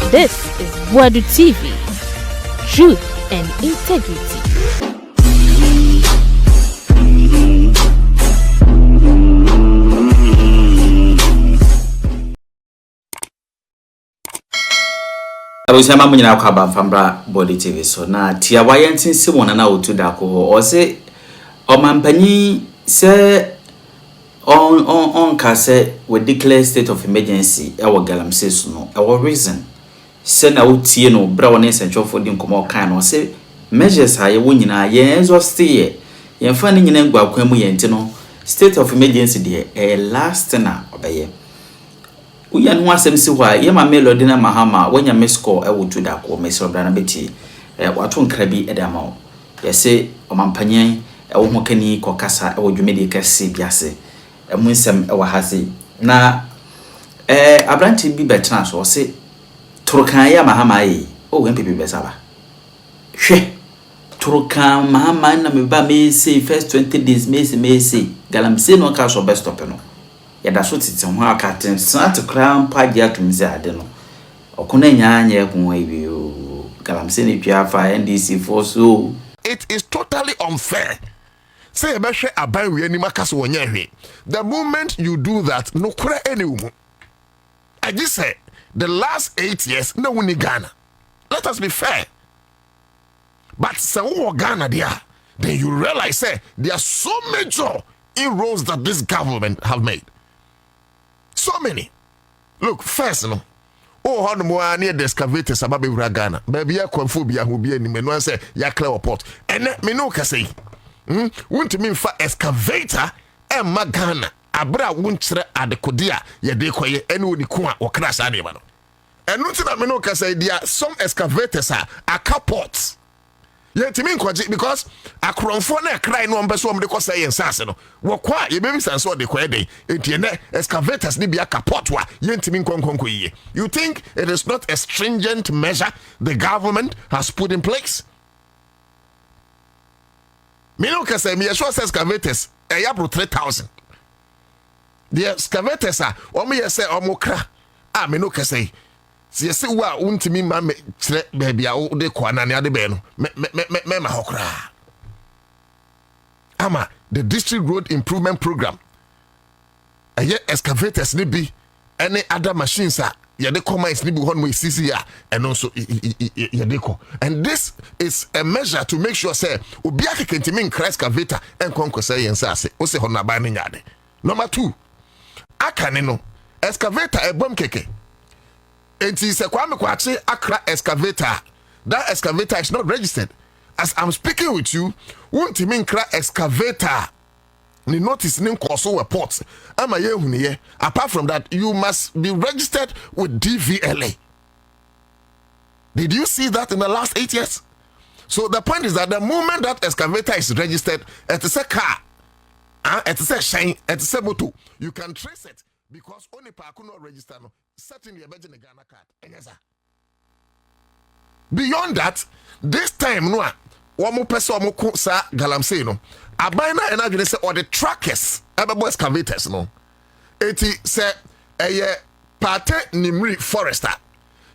This is Boadu TV. Truth and integrity. Abusama munyina kwa bamfambra Boadu TV so na tia wayentin simona na Otu Darko ho o se omampanyi se on kase we declare state of emergency e wo galamsey so no e wo reason se na utie no bra won essential for din komo kan no se measures aye wo nyina ye enzo stay ye fa ni nyina ngwa kwan mu ye nti no state of emergency de e last na obeye uya no asem si hwa ye ma Lordina mahama wanya mesco e Otu Darko mesro bra na beti wato nkra bi e da ma wo ye se omampanyen e wo hokani kokasa e wo dwumedi kase biase emunsem e wa hase na abranti bi betena so se turukan ya mahama yi o wen pepe besaba hwe turukan mahama na me ba me say first 20 days me say galamsey no ka so best stop no ya da so titi ho akaten sat kram pagi atumze ade no okona nyaanya ehun ayi o galamsey ne twa fa NDC for so it is totally unfair. Say a beshe abai we any makas wonye. The moment you do that, no kura any umu. I just say the last 8 years no wini Ghana. Let us be fair. But so Ghana there, then you realize say there are so major inroads that this government have made. So many. Look, first no. Oh, how no near the excavators about Ghana. Baby, ya konfobia who be any man say ya clear port. And me no ka say. Won't mean for excavator and Magana abra wuntre adekodia ye de koye enu ni ko a okra ade ba no enu ti na me no ka say there some excavators are capots ye ti mean kwaje because akronfo na krai no mbeso om de ko say ensase no wo kwa ye be bisan so de koye den enti ne excavators ni bia capot wa ye ti mean konkonko yi. You think it is not a stringent measure the government has put in place? Me no can say me sure excavators ya bro 3,000. The excavators are me say omokra me no can say si say wa untimi ma me kire baby a wo de kwa na ne ade be no me ma hokra ama the district road improvement program excavators ni bi any other machines are yede comments ni bi hon we sisi ya and also yede ko. And this is a measure to make sure say obi akekentimi nkra excavator en konko say yensase o se hon na ba ne nyade. Number 2, akane no excavator ebom keke enti se kwa me kwache akra excavator. That excavator is not registered. As I'm speaking with you, wontimi nkra excavator ni notice nin koso reports ama ye huniye. Apart from that, you must be registered with DVLA. Did you see that in the last 8 years? So the point is that the moment that excavator is registered, it is a car, it is a shine, it is a motor, you can trace it because only park not register no certainly a Ghana card. Beyond that, this time no one more person mo sa galamsey no abana enadwene say or the trackers ababo excavators no eti say parte nimri forester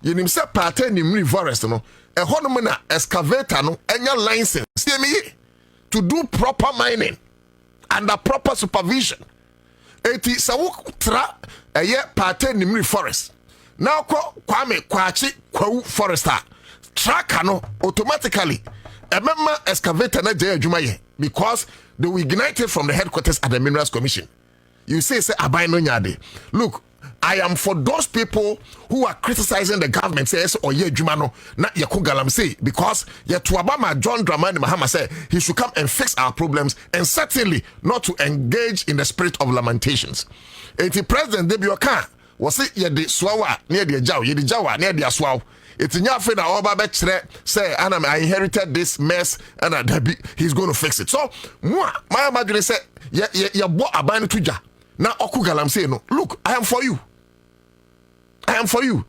yenim say parte nimri forest no hono na excavator no enya license to do proper mining under proper supervision. Eti sawo tra parte nimri forest now kwame kwachi kwawu forester tracker no automatically remember excavator na jay adwuma because they will ignite it from the headquarters at the Minerals Commission. You say abai no nyade. Look, I am for those people who are criticizing the government says or ye adwuma no na ye ko galamsey because ye to Obama John Dramani Mahama said he should come and fix our problems and certainly not to engage in the spirit of lamentations. Enti President Debioka was it ye de swawa near the jaw ye de jawa near the aswaw. It's in your fin that Oba Betchre say, and I inherited this mess, and he's going to fix it. So, my imagine say, you bought a band to ja. Now, Oku galamsey no. Look, I am for you. I am for you.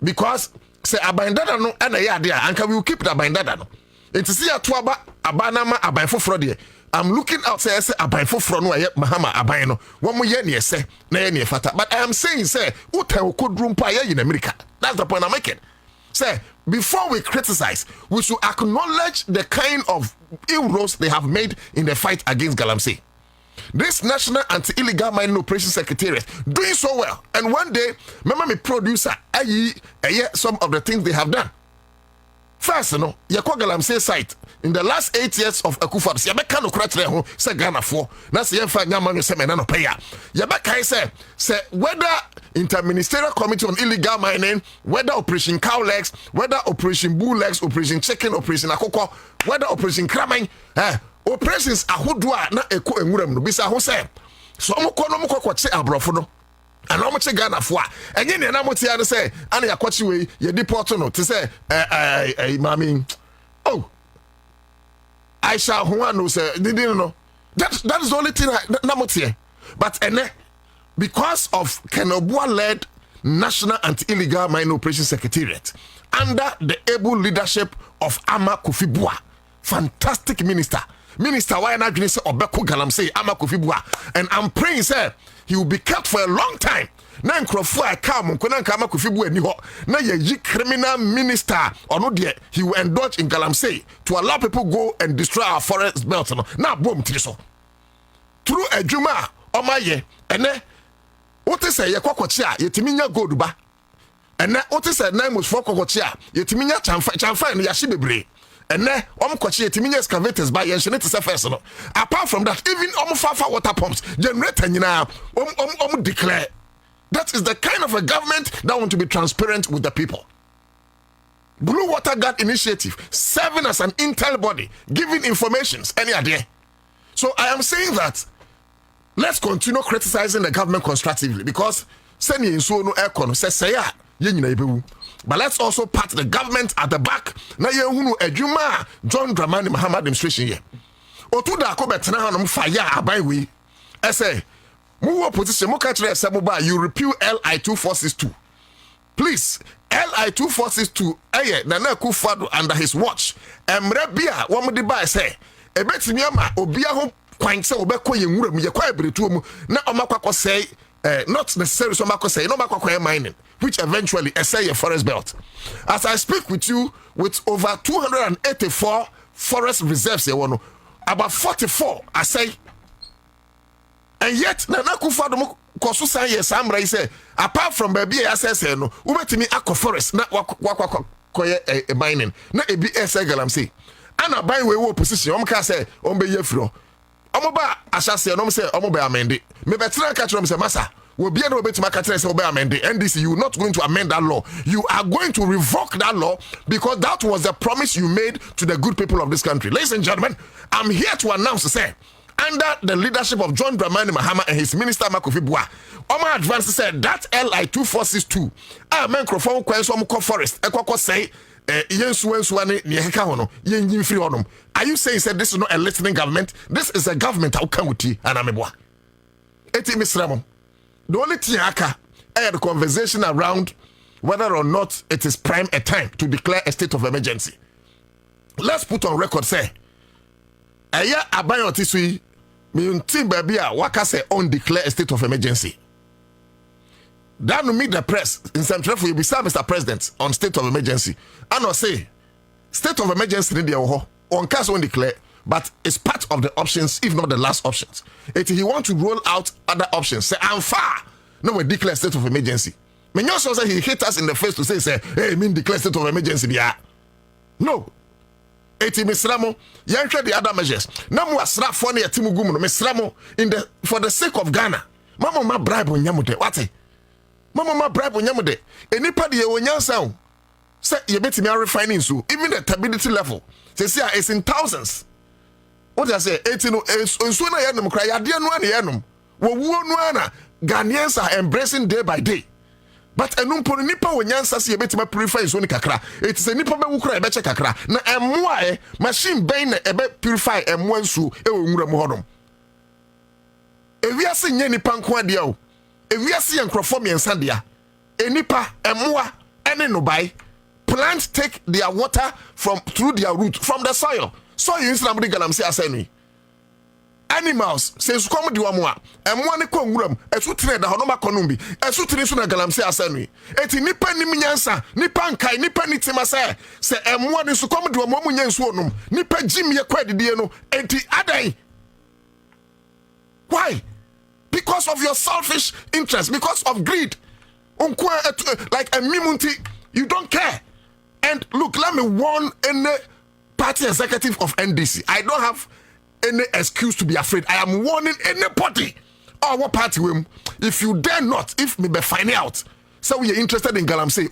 Because, say, a bandada no, and a yard there, and we will keep the bandada no. It's see a tuaba, a banama, a banfo fraudier. I'm looking out say aban foforo no aye mahama aban no wo mo ye ne ese na ye ne fata, but I am saying say utan kodrum pa ye in America. That's the point I'm making. Say before we criticize, we should acknowledge the kind of inroads they have made in the fight against galamsey. This National Anti-Illegal Mining Operation Secretariat doing so well, and one day remember me producer some of the things they have done. First, Yakwa Galamsey site in the last 8 years of Akufo-Addo, Yabeka no kratre ho say Ghana for. Na se yemfa nyama no se me na no pay ya. Yabeka say whether Interministerial Committee on Illegal Mining, whether Operation Cow Legs, whether Operation Bull Legs, Operation Chicken, Operation Akoko, whether Operation Kraman, operations ahodoa na eko enwuram no bisa ho say so omko no mko kwache abrofo no ana omche Ghana fo a enye ne na motia no say ana yakwachi we ye deport no te say mami I shall no say didn't know that is the only thing na motia, but because of Kenobua led National Anti-Illegal Mining Operation Secretariat under the able leadership of Ama Kofi Bua, fantastic minister why not say Obeko Galamsey Ama Kofi Bua, and I'm praying sir he will be kept for a long time. Na nkrofo a come nkona nka Ama Kofi Bua ni ho na ye criminal minister or no there he will indulge in Galamsey to allow people go and destroy our forest belt no na bom tiri so through adwuma omaye ene what is say ye kwakwachi a yetimi nya gold ba ene what is say nine most for kwakwachi a yetimi nya chamfa no yahye bebre ene kwachi yetimi nya excavators ba ye nhene te first no. Apart from that, even fafa water pumps generator nyina declare. That is the kind of a government that want to be transparent with the people. Blue Water Guard Initiative serving as an intel body, giving informations any idea. So I am saying that let's continue criticizing the government constructively, because send you so no aircon says say ya but let's also pat the government at the back. Na ye hunu adwuma John Dramani Mahama administration here. Otu Darko betena hanom fire abai we. Say mu opposition mu ka kire say you repeal LI 2462. Please, LI 2462 Nana Akufo-Addo under his watch. Emre bia wo mo de ba say ebetimi ama obia ho kwan say obekọ ye nwura mu ye kwa ebretu mu na omakwa say not necessarily so makwa say no makwa mining, which eventually say a forest belt. As I speak with you, with over 284 forest reserves about 44 I say, and yet Nana Akufo-Addo koso san yes amra say apart from baby assess no ubetimi akọ forest na wakwa mining na ebi say galamsey ana buy we opposition ka say be yefro ba asase no say be amende me betra ka say masa we be no betima ka say be amende NDC, you not going to amend that law, you are going to revoke that law, because that was the promise you made to the good people of this country. Ladies and gentlemen, I'm here to announce to say under the leadership of John Dramani Mahama and his minister Ama Kofi Bua, Oma advance said that LI 2462 microphone kwen so mo forest ekoko say yensuane ne heka hono yen free honum. Are you saying said this is not a listening government? This is a government that come with you and ameboa eti misramo. The only thing aka the conversation around whether or not it is prime a time to declare a state of emergency. Let's put on record say aya abayo tisui me team baby a waka say on declare a state of emergency. That will meet the press in Central for you be Mr. President on state of emergency. And I say state of emergency in the on case on declare, but it's part of the options, if not the last options. If he want to roll out other options, say I'm far. No, we declare state of emergency. Me also say he hit us in the face to say hey, mean declare state of emergency. Yeah. No. Eti misramo yanhwe the other measures na mo asra for na yetimu gum no misramo in the for the sake of Ghana mama ma bribe onyamude wate mama ma bribe onyamude enipa de onyansa say ye betimi refining so even the stability level say it's in thousands. What I say 80 no enso na yenom kra yade no ana yenom wo wuo no ana Ghanaians are embracing day by day. But enumpo nipa wonyansa se yebetima purify so ni kakra. It is a nipa be wukura ebe che kakra. Na emoa machine ben na ebe purify emoa nsu e wonwura mu hodom. Ewiase nye nipa nko ade o. Ewiase ye nkrofo miensa dia. Enipa emoa ene no bai. Plants take their water from through their root from the soil. So you Islam de galamsey asenu. animals says come di wamwa emwa ne konwuram esu tene da hono makono bi esu tene so na galamsey asanu eti nipa nim nyansa nipa nkai nipa nitima se emwa ne so come di wamwa mu nyansu onum nipa jim ye kwadidie no eti adai. Why? Because of your selfish interest, because of greed. Like a mimunti, you don't care. And look, let me warn any party executive of NDC. I don't have any excuse to be afraid. I am warning anybody. Or what party will, if you dare not, if me be finding out, so we are interested in galamsey,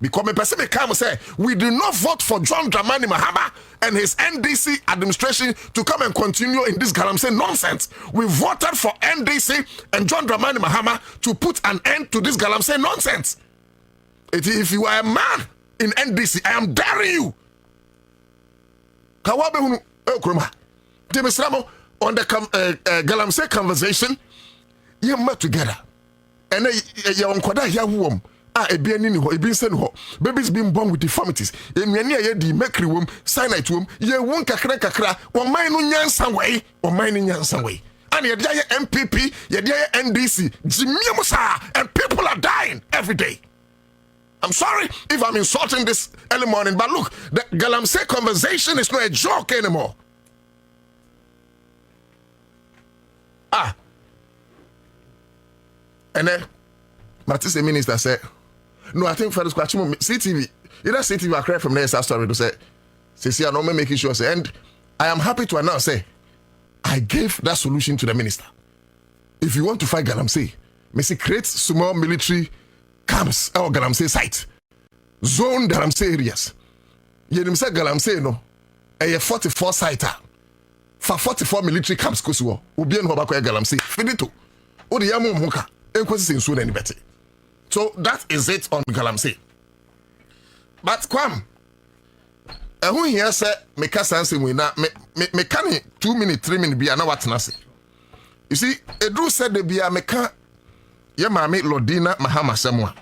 because me person me come say we do not vote for John Dramani Mahama and his NDC administration to come and continue in this galamsey nonsense. We voted for NDC and John Dramani Mahama to put an end to this galamsey nonsense. If you are a man in NDC, I am daring you. Kawabe Okroma, Demisramo on the galamsey conversation, you met together, and you on Koda Yawum. Ebi ani ni ho ebi nse ni ho babies being born with deformities enwani aye di mercury wom cyanide wom ye won kakra man no nyansa wei man no nyansa wei and ye dey MPP ye dey NDC jimie sa and people are dying every day. I'm sorry if I'm insulting this early morning, but look, the galamsey conversation is not a joke anymore. And then Matisse minister said, no, I think for this question, CTV, either CTV I cried from there, story to say, see, I'm not making sure, say, and I am happy to announce, say, I gave that solution to the minister. If you want to fight galamsey, Messi create small military camps or galamsey site, zone galamsey areas. You say galamsey no, a 44 site, for 44 military camps, kusuo, ubien hobako galamsey, finito, odi yamu muka, enkwesi sinsu na nibete. So that is it on galamsey. But Kwam, who here say me kasanse we na me can 2 minutes 3 minutes be na what na say. You see, Edu said the bia me can ye mama Lordina Mahama semwa.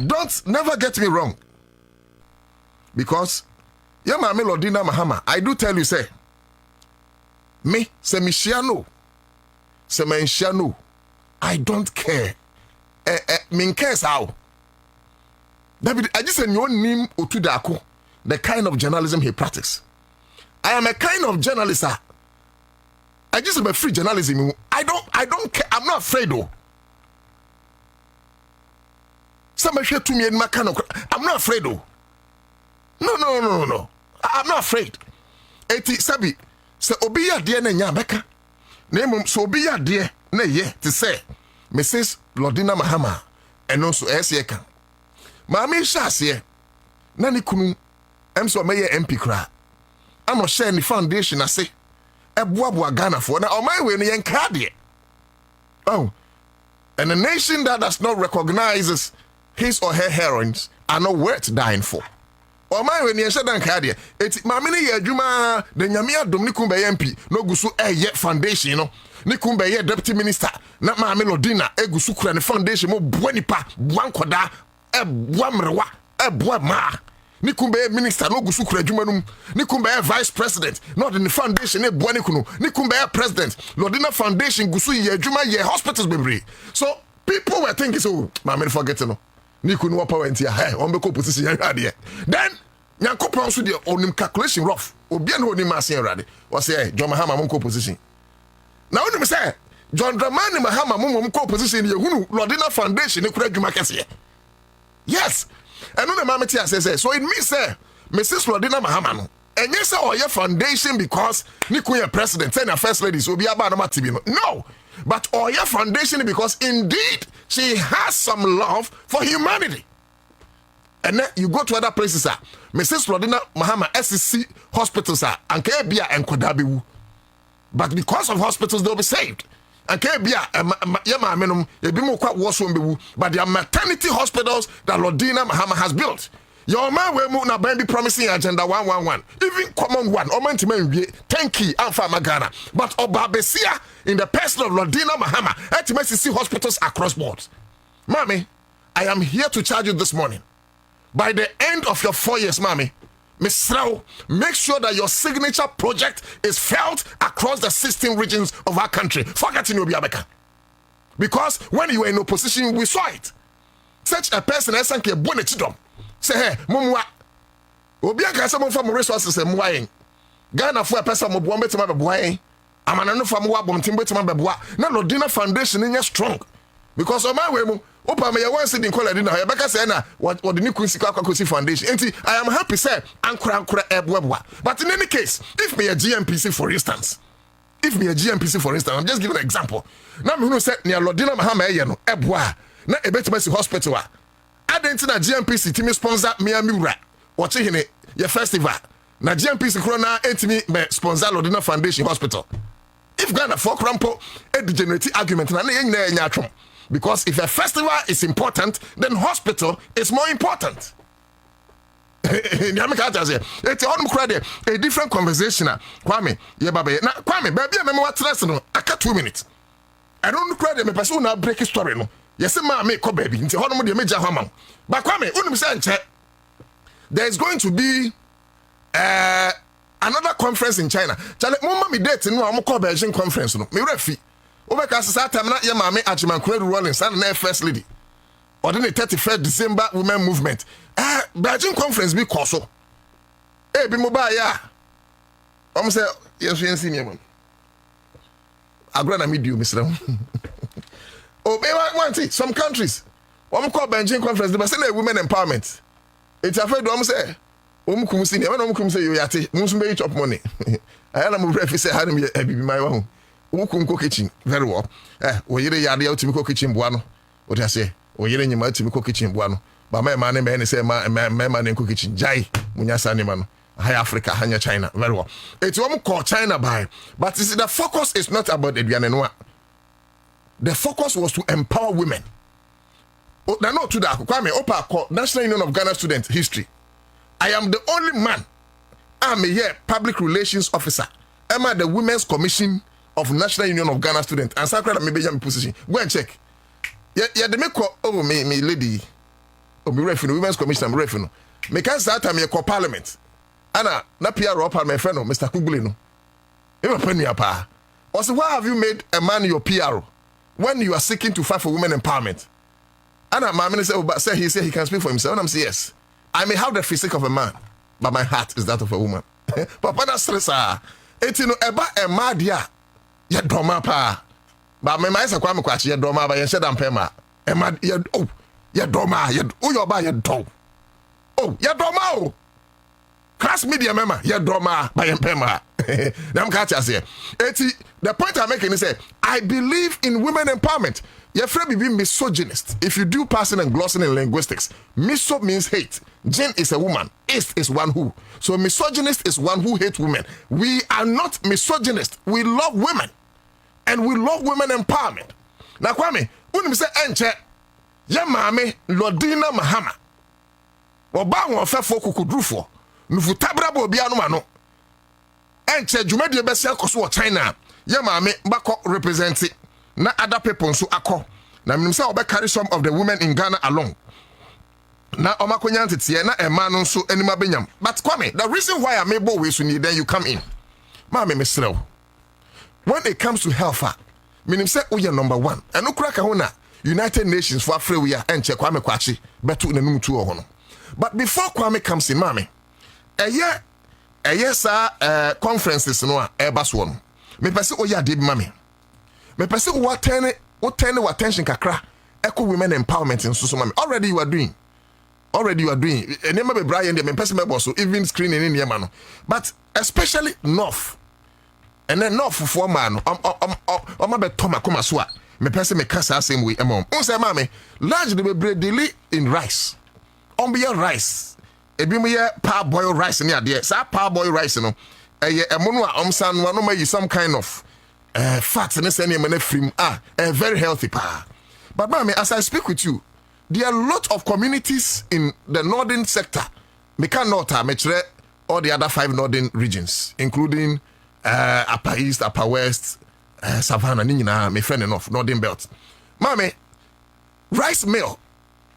Don't never get me wrong. Because ye mama Lordina Mahama, I do tell you say me se me shiano. Se me shiano. I don't care. Min cares how. David, I just said your name Otu Darko, the kind of journalism he practices. I am a kind of journalist. I just am a free journalism. I don't care. I'm not afraid though. Somebody share to me in my kind of. I'm not afraid though. No. I'm not afraid. Eti sabi se obiya die na nya beka. Na mum so obiya die na ye to say Mrs. Lordina Mahama and also Esieka. Mami Shasie Nani Kunu Emso Maye MP Kra. I'm not sharing the foundation. I say Ebuabua Ghana for now. My way in Yankadi. Oh, and a nation that does not recognize his or her heroines are not worth dying for. Or my way in Yankadi. It's Mamini Yajuma, the Yamia Dominikumba MP, no Gusu yet foundation, you know. Nikumba ye deputy minister na maame Lordina egusu kura ne foundation mo buanipa buankoda buamrewa buama Nikumba ye minister no gusu kura adwuma num Nikumba ye vice president not in the foundation e buanikuno Nikumba ye president Lordina foundation gusu ye adwuma ye hospitals bebre. So people were thinking so maame forget no Nikunu wa power ntia hey on be ko position yan ade then Nyankopon so de onim calculation rough obi na onim asen rade was say John Mahama mo ko position. Now when you say John Dramani Mahama mum ko position ye hunu Lordina foundation e kura dwuma kese. Yes. And no the mama tia say so it means say Mrs. Lordina Mahama no enye say oye foundation because Niku ye president and first lady so be aba no matibi no. No. But oye foundation because indeed she has some love for humanity. And then you go to other places Mrs. Lordina Mahama SCC hospitals anke bia enkodabewu. But because of hospitals, they'll be saved. And but there are maternity hospitals that Lordina Mahama has built. Your man will be promising agenda 111. Even common one, thank you, Ghana. But Obabesia in the person of Lordina Mahama, see hospitals across boards. Mommy, I am here to charge you this morning. By the end of your 4 years, mommy, Misrao, make sure that your signature project is felt across the 16 regions of our country. Forget in Obiabeka. Because when you were in opposition, we saw it. Such a person as Sanke Bonetidom. Say, hey, Mumwa. Obiaka some of our resources and Mwaing. Ghana for a person of Bombe to my boy. I'm an enough from what Bomtimbe to my boy. Now, Lordina Foundation in your strong. Because of my way, Opa me one sitting call Lordina. Rebecca said, what the new Quincy Foundation. And I am happy, sir, and Krankra Ebwa. But in any case, if me a GMPC, for instance, I'm just giving an example. Now, me who said near Lordina Mahama, Ebwa, na Ebetmesi Hospital. I didn't know GMPC, Timmy sponsor me a Mura, watching it, your festival. Na GMPC Corona, me sponsor Lordina Foundation Hospital. If Ghana for Crampo, a degenerative argument, because if a festival is important, then hospital is more important. It's a different conversation. Kwame, Kwame, baby, I'm what I got 2 minutes. I don't credit me person now break story. No, yes, ma make baby into Honor major hammer. But Kwame, there is going to be another conference in China. Chale, mama me date no am call Beijing conference no. Me refi. Obeka sa time na ye mama Achiman Kwedu Rollins and na first lady. Or the 31st December women movement. Beijing conference be koso. Eh bi mobile ya. Say yes we see me man. Agora na media Mr. Oh, one thing, some countries. What call Beijing conference they say women empowerment. It's afraid do say kum senior when kum say you yate must be chop money. I am refi say had me e my one. Kum cook kitchen very well. We yere yade out to me cook kitchen buano. What I say? We yere nyima to me cook kitchen buano. But my man say my man cook kitchen jai munya sani man. High Africa, hanya China very well. It's one called China by, but you see, the focus is not about Edwianenwa. The focus was to empower women. Oh, now Otu Darko, Kwame Opa called National Union of Ghana Student History. I am the only man. I'm a public relations officer. I'm at the Women's Commission of National Union of Ghana Students. And Sakura maybe I'm position. Go and check. Yeah, they make call. Oh, me lady. Oh, me referee. Women's Commission. I'm referee. Me can't start. I'm a co-parliament. Anna, na PR my friend, Mr. Kugulino. You pay me apa. Also, why have you made a man your PR when you are seeking to fight for women empowerment? Anna, my minister say he said he can speak for himself. And I'm saying yes. I may have the physique of a man, but my heart is that of a woman. Papa na stressa. Etino eba emadia ya doma pa. But my mind is kwa mkwachi ya doma ba ya sheda mpema. Ema ya oh ya doma ya uyo ba ya do. Oh ya doma oh. Class media member, ya drama by empema. The point I'm making is that I believe in women empowerment. Your friend be misogynist. If you do passing and glossing in linguistics, miso means hate. Jane is a woman. Ist is one who. So misogynist is one who hates women. We are not misogynist. We love women. And we love women empowerment. Now, Kwame, when we say enche, ya mame, Lordina Mahama. Oba won fe fo kukudrufo. Nufu tabrabo bia no mano enche dwumade besia koso wo China ye maame mbako represent na other people nso akọ na menim say obe carry some of the women in Ghana along na omakonya ntete na ema no nso anima benyam. But Kwame, the reason why I'm able we so need then you come in maame mesrew when it comes to health menim say we are number 1 and okura ka ho na United Nations for Africa we are enche Kwame kwachi betu nanum tu ho no. But before Kwame comes in maame sa conferences no a ebaso no me pese oya de bi mame me pese wo turn attention kakra eco women empowerment in so mame already you are doing enema be Brian de me pese me boss even screening in yema no, but especially north and then north for man o be toma koma so a me pese me kasa same way emom on say mame largely be breadily in rice on be rice. Ebi mo ye parboiled rice ni ade. Sa parboiled rice no emono a omsan no ma yi some kind of fat ne say na frim very healthy pa. But mama, as I speak with you, there are a lot of communities in the northern sector. Me can not me chere all the other 5 northern regions including Upper East, Upper West, Savannah ni nyina me friend enough northern belt. Mama, rice mill.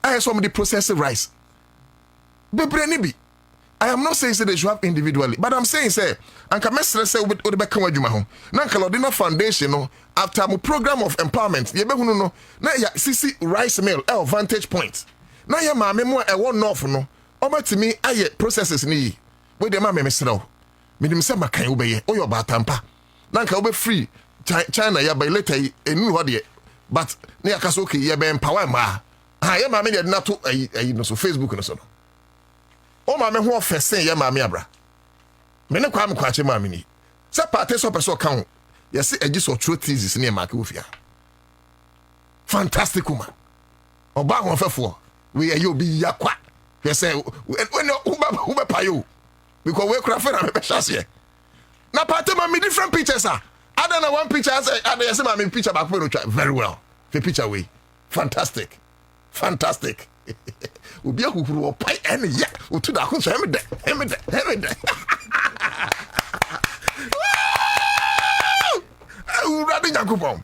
I have somebody processed rice. Bebre ni bi I am not saying say they should have individually, but I'm saying say anka mesre say we be kan adwuma ho na anka Lordina foundation no after my program of empowerment ye be hunu no na ya sisi rice mill vantage point na ya maame mo e won north no obatimi aye processes ni we de maame mesre o me dim say makan wo be ye o yo batampa na anka wo be free China ya by later enu ho de but na ya kaso okay ye be empower ma ha ya maame de na to ayi no so Facebook no so no o maame ho ofese ye maame abra me ne kwa me kwache maame ni se party so person kan yes agi so true thesis ne mark ofia fantastic woman oba ho fefo we ye obi yakwa yes when who be payo because we craft na me chance na party maame different pictures ah other than one picture say yes maame picture back no very well the picture way fantastic obi ahuru opai ene ya Otu Darko so hemede uradi yakupon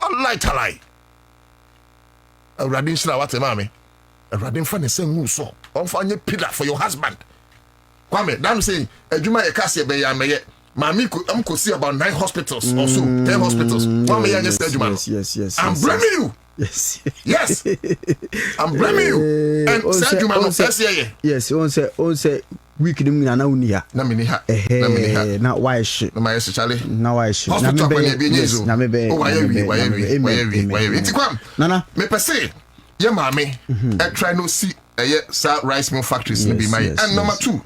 Allah talai uradi shira wate mame uradi mfa ne sengu so onfa nye pillar for your husband kwame dan say adwuma e kase be ya meye mami ko see about 9 hospitals or so 10 hospitals kwame ya just adwuma yes I'm blaming you. Yes. I'm blaming you. And said you man say yes, on say week nim na uni ha. Na mini ha. Na why shit. Na my Charlie. Na why shit. Na me be nyezo. Na me be. Oh why we. Iti kwam. Nana. Me pese ye maame e try no see sa rice mill factories ni be my. And number 2.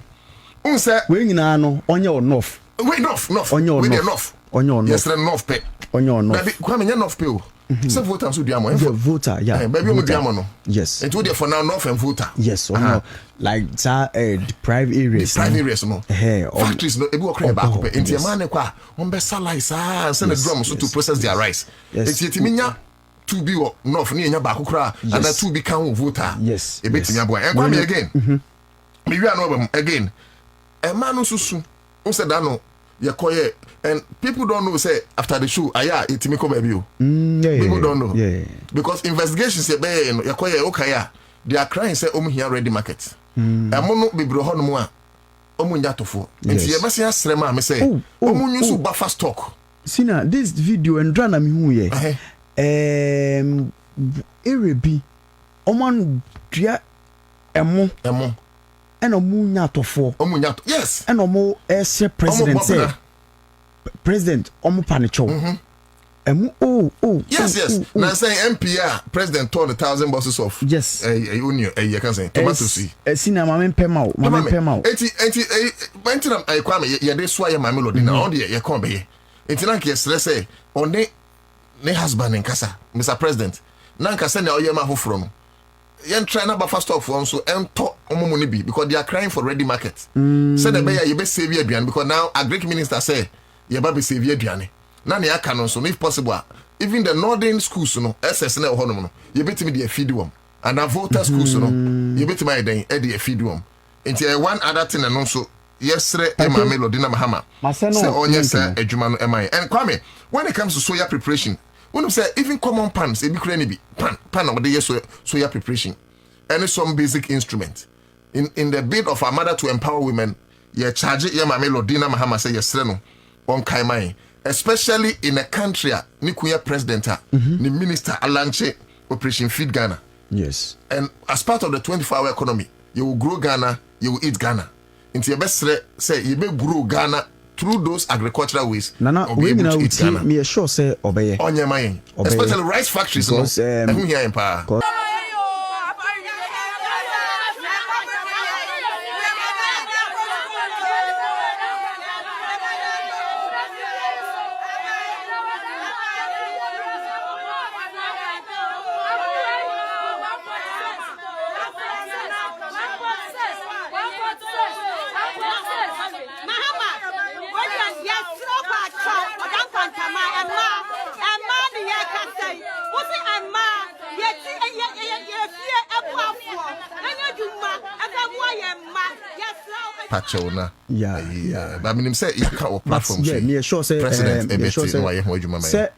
Un say we nyina no onye enough. We enough. We enough. Onye enough. Yes, enough pay. Onye enough. Baby, kwam enough pay. So voter so diamo. Voter, yeah. Baby mo diamo no. Yes. It would for now north and voter. Yes, no. Like deprived areas. Deprived areas no. Factories no ebi okra back up. Enti man ne kwa on be salai sa send the drum so to process their rice. Enti etiminya to be north ne nya back kra and that to become voter. Yes. E betimi abo. And come again. Me wi no again. E man no susu. On said that no Yakoye, and people don't know say after the show aya itimiko baby o people don't know because investigations say be Yakoye okay they are crying say omu here ready market emo no bibro ho no mu a omu nya tofo enti ye bese asrem a me say omu nyusu buffer stock sina this video and drana me hu ye erebi oman dua emo and omunya tofo yes and omo ese president say president omo panicho yes now saying MPR president told 1,000 boxes of yes onion you can say tomato see sina mama pema enti wentinam I kwame ye de so ya mama Lordina on de ye kon be ye enti na ke stress say on ne husband in kasa Mr President na kasa na oyema hoforo no yen try na buffer stock for so ento omomo ne bi because they are crying for ready market say the be you be save aduane because now agric minister say you be save aduane na ne aka no so if possible even the northern schools no SS na ho no no you betimi dey feed them and the voter schools no you betimi den e dey feed them into one other thing no so yesre e ma Lordina mahama say onye say adwuma no e mai and kwame when it comes to soya preparation when say even common pans e bi kura ni bi pan of the soya preparation and some basic instrument in the bid of our mother to empower women ye charge ye mama Lordina mahama say yesre no on kaimai especially in a country ni kuya president ni minister alanche operation feed Ghana yes and as part of the 24-hour economy you will grow Ghana you will eat Ghana into your best say you may grow Ghana through those agricultural ways. Nana, we know me sure say obey. On your mind, especially rice factories. Because here in power. Pachona. Yeah. But I mean, say you can't platform. Yeah, me sure say president.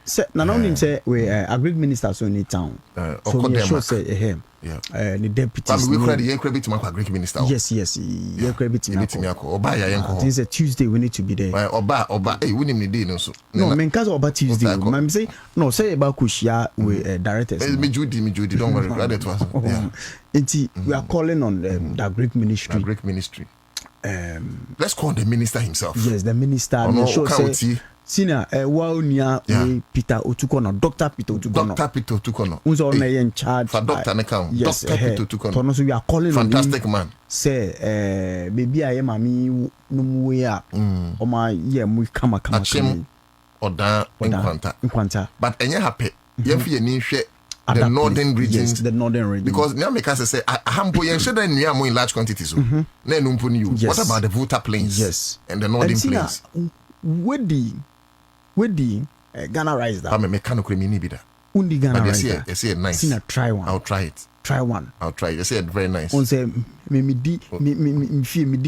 Say now only say we agri minister so in town. So me sure say him. Yeah. The deputies. But we credit yen credit to my agri minister. Yes. Yen credit me. Oba ya yen ko. It's a Tuesday we need to be there. Oba. Hey, we need me day no so. No, men cause Oba Tuesday. Man say no say about kushia with directors. Me Judy. Don't worry. Rather to us. Yeah. We are calling on the Greek ministry. Greek ministry. Let's call the minister himself. Yes, the minister. Sure say senior Waunia Peter Otukono, Dr. Peter Otukono. Who's on in charge for doctor an account. Yes, Dr. Peter Otukono. So we are calling fantastic on man. Say baby I am ami no we are. O my we kama. Oda Nkwanta. But enye happy. Yemfi ni hwe the northern regions. Yes, the northern region. Because now make us say hambo yen share that nua in large quantities. Na numpo ni you. What about the Volta plains? Yes. And the northern plains. Where the Ghana rice that? I'm a mechanical mini bida. Undi Ghana rice. Yes, nice. Sina try one. I'll try it. Try one. I'll try it. Yes, very nice. On say me di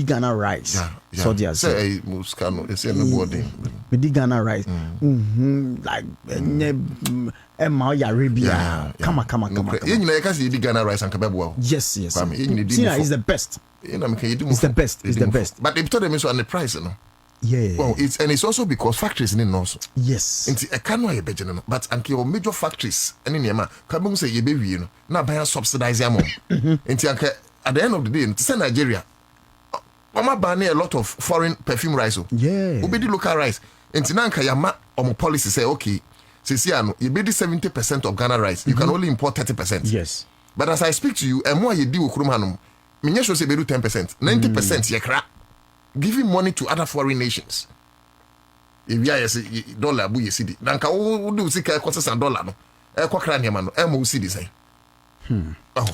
Ghana rice. Yeah. So dia say muskano. Yes, no body. Me di Ghana rice. Like Emma Arabia. Come. You can see the Ghana rice and kebab. Yes. Sina is the best. It's the best. But they told them so on the price, you know. Yeah. Well, it's also because factories in also. Yes. It's a canoe a better, but until major factories and in Yama, Kabum say ye baby, you know, now by subsidize your mom. At the end of the day, to Nigeria, Mama ban a lot of foreign perfume rice. Yeah. We be the local rice. In Tinanka Yama or policy say, okay, Sisiano, you be the 70% of Ghana rice. You can only import 30%. Yes. But as I speak to you, and more you do with Krumhanum, Minyasho say do 10%, 90% ye crap. Giving money to other foreign nations. If you are dollar, bu you see the. Nanka wo do see costs and dollar no. Kwakra niam no. Mo see this. Oh.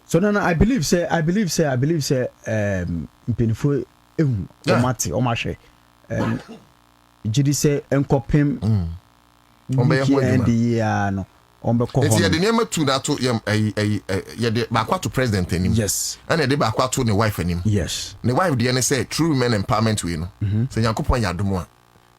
So now I believe say mpinfo ehun omate omahwe. Jidi say enkopem. NDC no. It's the name to that to the back to president him. Yes. And the back to the wife him. Yes. The wife the say true women empowerment we no. So Yankopon yadomo.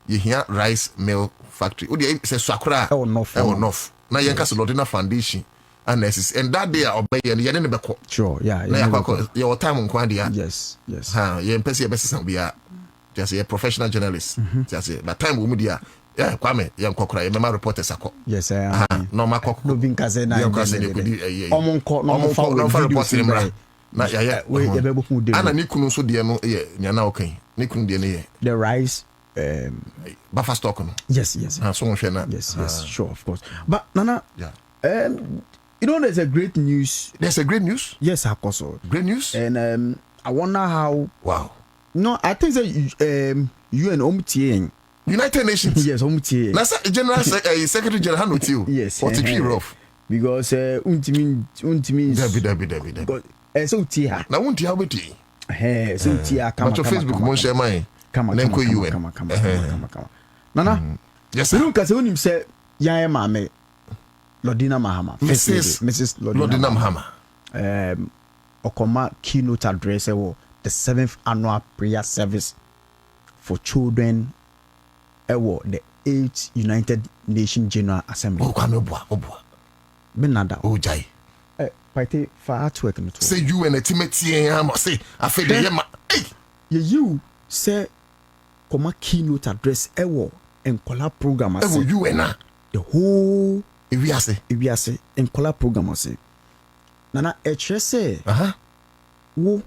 You hear rice mill factory. O dey say swakra. E enough. Na yanka so Lordina foundation and that day obey ye ne beko. Sure, yeah. Na yakwa your time nkwa dia. Yes. Ha, ye mpese ye bese bia. Just a professional journalist. Just but time we mu dia. Yeah, Kwame, young cockra, you remember reporters. Yes, no, my cock, no, being Kazena, no, reporting. And Nikun so dear, no, yeah, okay. Nikun dear, the rice, buffer stock. Yes, so yes, sure, of course. But Nana, yeah, you know, there's a great news. There's a great news. Yes, of course. Great news. And I wonder how. Wow. No, I think that you and OMTA. United Nations. Yes, OMTA. That's General Secretary General Hanutil. Yes. 43 rough. Because Untimin. Debbie. So Tia. Now won't you have it? So Tia. Come to Facebook, mon cher mine. Come. Nana. Yes. You can say when him say, "Yaya mame." Lordina Mahama. Mrs. Lordina Mahama. Okoma keynote address the 7th annual prayer service for children the 8th United Nations General Assembly. Benada. Oh, Jai. Party for artwork. Say you and a Timothy, I must say, I feel the you say, Koma keynote address and collab program. You and the whole if we say and collab program. Nana, say, wo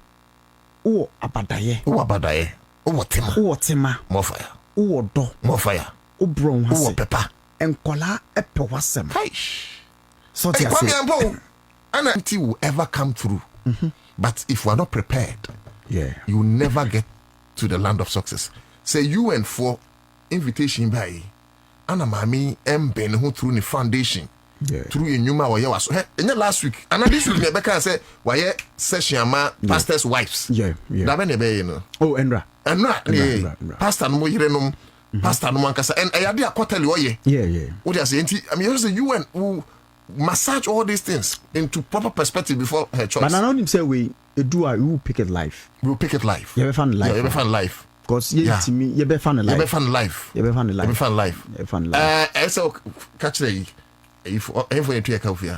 abadaye. Oh, Tima. More fire. Oh, do. More fire. Oh, brown. Oh, pepper. And kola epe wasem. So and until will ever come through. But if we are not prepared, you will never get to the land of success. Say you and for invitation by Anna Mami Ben who through the foundation. Through a new man was last week. And this week Rebecca said, why session pastors' wives. Yeah. Oh, Endra. Pastor no yirenom. Pastor no mankasa. And I had a quarterly oye. Yeah. What you say? I mean, the UN who massage all these things into proper perspective before her choice. But I know him say we do I will pick it live. We'll pick it live. You ever find live? Yeah, you ever find live? Because to me, you ever find live. You ever find live? You ever find live? You ever find live? You ever find live? So catch the if you take coffee.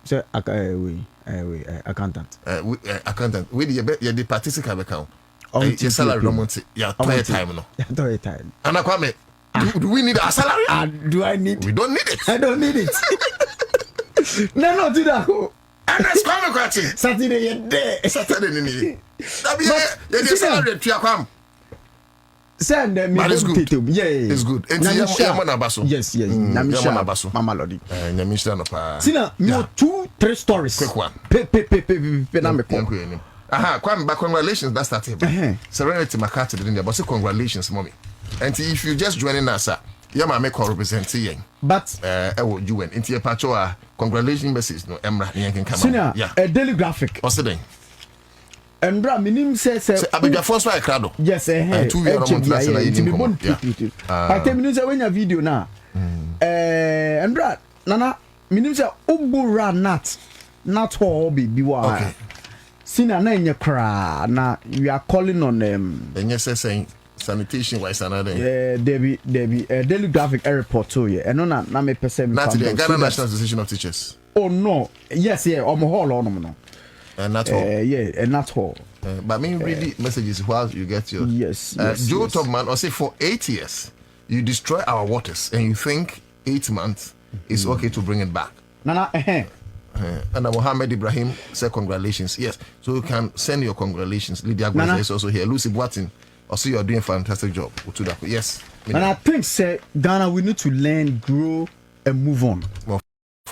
So accountant. Accountant. We the participant account. Your salary no month. Yeah, time no. Yeah, time. And I come. Do we need a salary? Do I need? We don't need it. I don't need it. No, do that. And that's coming catching. Saturday you're there. Saturday ni. That be your salary to come. Send them. But it's good. Yeah, it's good. Yes. Namisha. Mama Lodi. Namisha no pa. Sina, no 2-3 stories. Quick one. Na me ko. Aha, congratulations, that's that. Serenity Makati didn't there, but say congratulations, mommy. And if you just joining us, yeah, my make represent you. But you went into your patroa. Congratulations, message no Emra, you come. Sina, a daily graphic. What's the thing? Embra minim says Abega first one crowd. Yes, 2 years I tell me say when your video now. Embra nana minim say ubura not hobby biwa. Okay. Sina na enye kra na we are calling on them. And yes saying sanitation wise another. Debbie daily graphic report to you. And na me person not the Ghana National Association of Teachers. Oh no. Yes, hall on no. And not all. And not all. But me really messages while you get your yes. Joe Topman or say for 8 years you destroy our waters and you think 8 months is okay to bring it back. Nana and Mohammed Ibrahim said congratulations. Yes, so you can send your congratulations. Lydia Gwesa is also here. Lucy Boatin also you are doing a fantastic job. Otu Darko. Yes. And I think say Ghana we need to learn, grow and move on.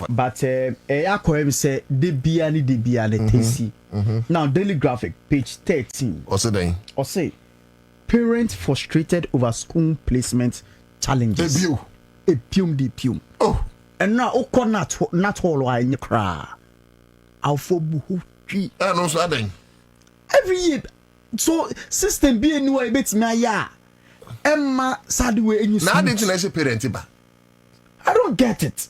But Akoem say de biani tesi. Now daily graphic page 13. Also then. Or say parents frustrated over school placement challenges. Epium. Oh. And now oko not all I in cry. Alphobu. And also then. Every year. So system be new a bit na ya. Emma sadwe and you now didn't I say parent ba. I don't get it.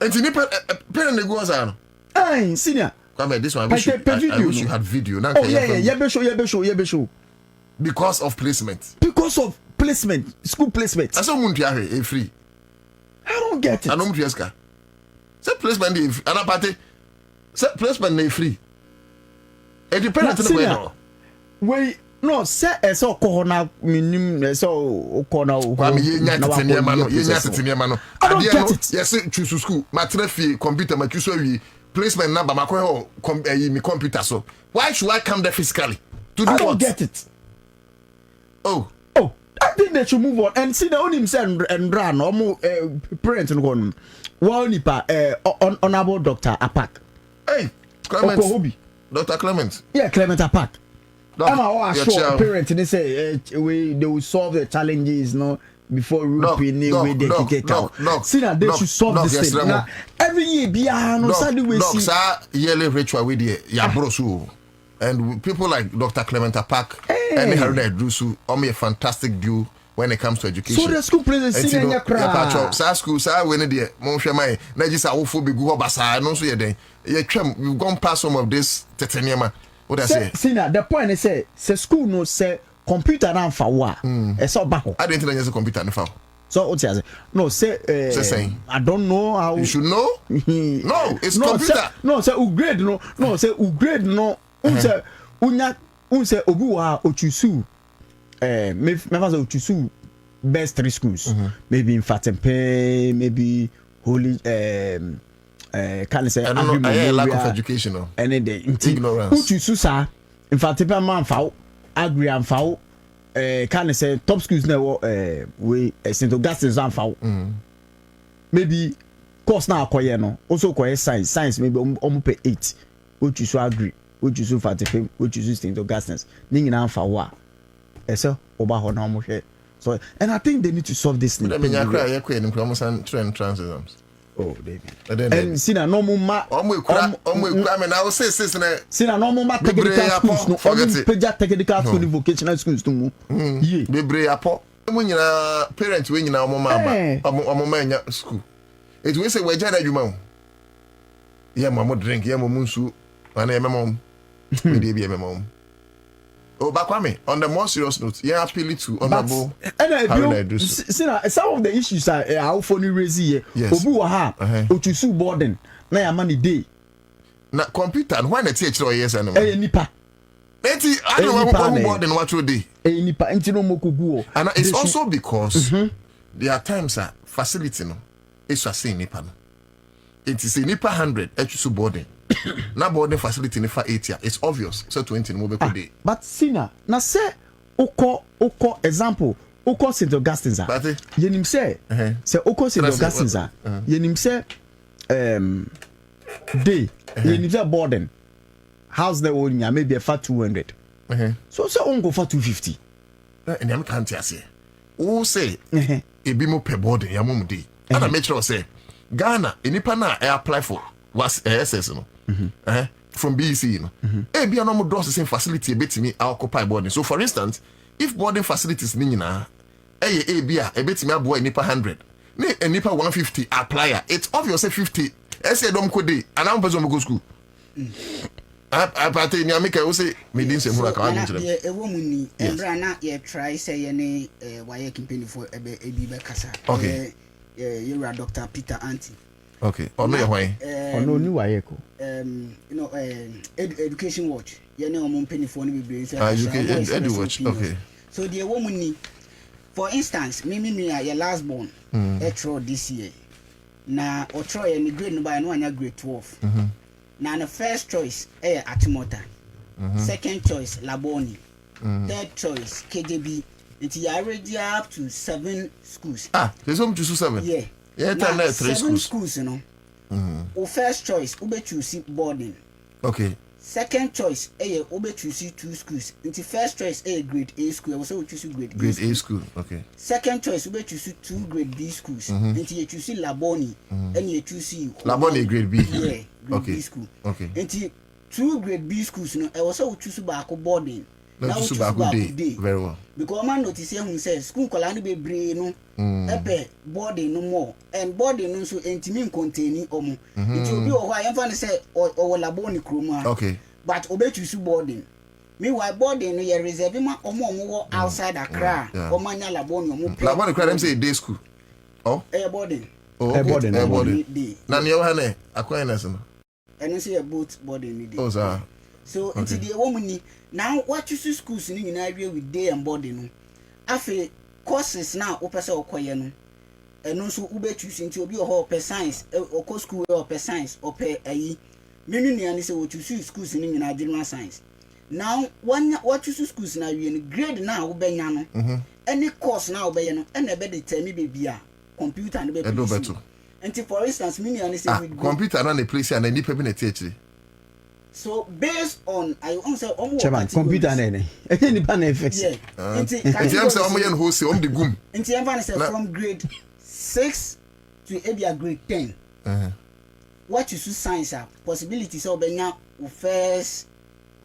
And you parent the goes on. Hey, senior. Come here, this one. I wish you had video. Now, yeah, show. Because of placement. Because of placement, school placement. I saw Muntiare free. I don't get it. I don't Muntiaska. Say placement is another party. Say placement is free. It depends on the way. Wait. No, say so corona minim so corona. I don't get it. Yes, choose school. My traffic computer, my choose placement number, my computer. So why should I come there physically? To do I don't what? get it. Oh, I think they should move on and see the only himself and run or more parents and go on. Well, nipa honorable Dr. Apak. Hey, Clement. Dr. Clement. Yeah, Clement Apak. I'm sure parents and they say they will solve the challenges before we get out. See that they should solve this thing. Now, every year yearly ritual with the Yabrosu and people like Dr. Clement Apak and Harry Drusu are a fantastic view when it comes to education. So the school plays a senior crowd. School, when the Monshama, Najis are awful big Basa, and also we've gone past some of this Tetaniama. What I say? See now, the point is say school no say computer and for what? It's all back. I didn't think there's a computer and for. So what you say? No, say I don't know how. You should know. No, it's computer. Say upgrade no. Say upgrade no. Say unse obuwa ochusu. Me say ochusu best 3 schools. Maybe in Fatempe, maybe Holy can say I don't know. I lack of education or any day ignorance. Uchusu sa in Fatempe man foul agri and foul can say top schools now we St. Augustine's and foul. Maybe course now acquire no also acquire science maybe pay 8 Uchusu agri Uchusu Fatempe Uchusu St. Augustine's ning na foul eso oba ho na mo hwe. So and I think they need to solve this thing. I mean you cry in promotion and trans exams. Oh, baby. And see na normal ma. I mean, I will say see na normal ma technical schools no. Peja technical school vocational schools too. Yeah. Bebre apo. When you parents when you na mama school. It we say we jana adwuma. Yeah, mama drink, yeah, mama nsu. When I mom, we dey be mom. Oh, Bakwame, on the more serious note, yeah, appeal to honorable. Some of the issues are how funny raise here. Yes. Obu waha, Otu boarding. Na ya money day. Na computer, why not teach or yes and Nipa. Eti, I don't know boarding what you do. Nipa, entino mokuguo. And it's also because there are times that facility no, it's a say nipa no. It is a nipa 100 Otu boarding. Na boarding facility ni for 80. It's obvious. So 20 move per day. But Sina, na say oko example, oko St. Augustine's. Yenim say oko St. Augustine's. Yenim say day. Yenim say boarding. House the one ya maybe for 200. So on go for 250. And you can't say. Who say e be mo per boarding ya mum day. And I make sure say Ghana enipa na apply for was SS no. From BC, be a normal doors the same facility bit me occupy boarding. So for instance, if boarding facilities nina be a bit me boy nipa 100, a nipa 150 applier, it's obvious 50. I say don't could and I'm person go school. I make I say me didn't say more like a woman Brana ye try say any why campaign for a baby Kasa. Okay. You are Dr. Peter Auntie. Okay. Or no why? No new ayeko. Education watch. You know I'm penny for any brains. Edu watch. Okay. So the woman need, for instance, me your last born etro this year. Na otro any grade no by no anya grade 12. Now the first choice Atimota. Second choice Laboni. Third choice KJB. It's already up to 7 schools. There's home to 7. Yeah. Yeah, now, 7 schools, you know. First choice, ube choose boarding. Okay. Second choice, ube choose 2 schools. Into first choice, grade A school. Also choose grade A school. Okay. Second choice, ube choose 2 grade B schools. Into you choose Laboni, and you choose Laboni grade B. Yeah, grade B school. Okay. Into 2 grade B schools, you know. Also choose boarding. Now choose day. Very well. Because man notice here who says school kolani be brain no epe boarding no more and boarding no so intimate containing omo it will be why am fan say or laboni kroma. Okay, but obe choose boarding meanwhile boarding no you reserve ma omo outside Accra or manya laboni omo laboni cry them say day school boarding boarding na near hane akwai no and say boat boarding day. Oh sir. So into the woman now what you see schools in area with day and body no afi courses now opesa okoye no eno so ube choose into obi o per science or co school or per science or per ayi menu ni ani say what you see schools in general science now one what you see schools na we grade now obenya no any course now obenya no and e be determine be a computer and be better. And for instance menu ani say with computer na the place and any people na teach. So based on I answer Chairman, computer nene. Any pan effects. Yeah. Inti am say omo yen ho say om the gum. Inti am say from grade 6 to maybe grade 10. What you see science are possibilities of benya first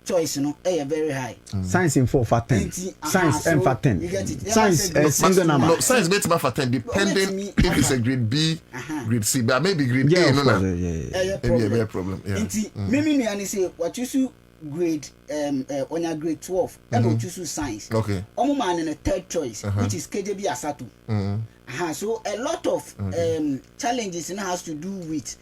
choice no very high. Science in 4 for 10. Science M for 10. You get it. Science single number. No, science bet for 10 depending if it's a grade B, grade C, but maybe grade A no na. Yeah. Problem. Yeah. Inti me and say what you see grade on your grade 12 and what you see science. Okay. Omo man in the third choice which is KJB Asatu. So a lot of challenges now has to do with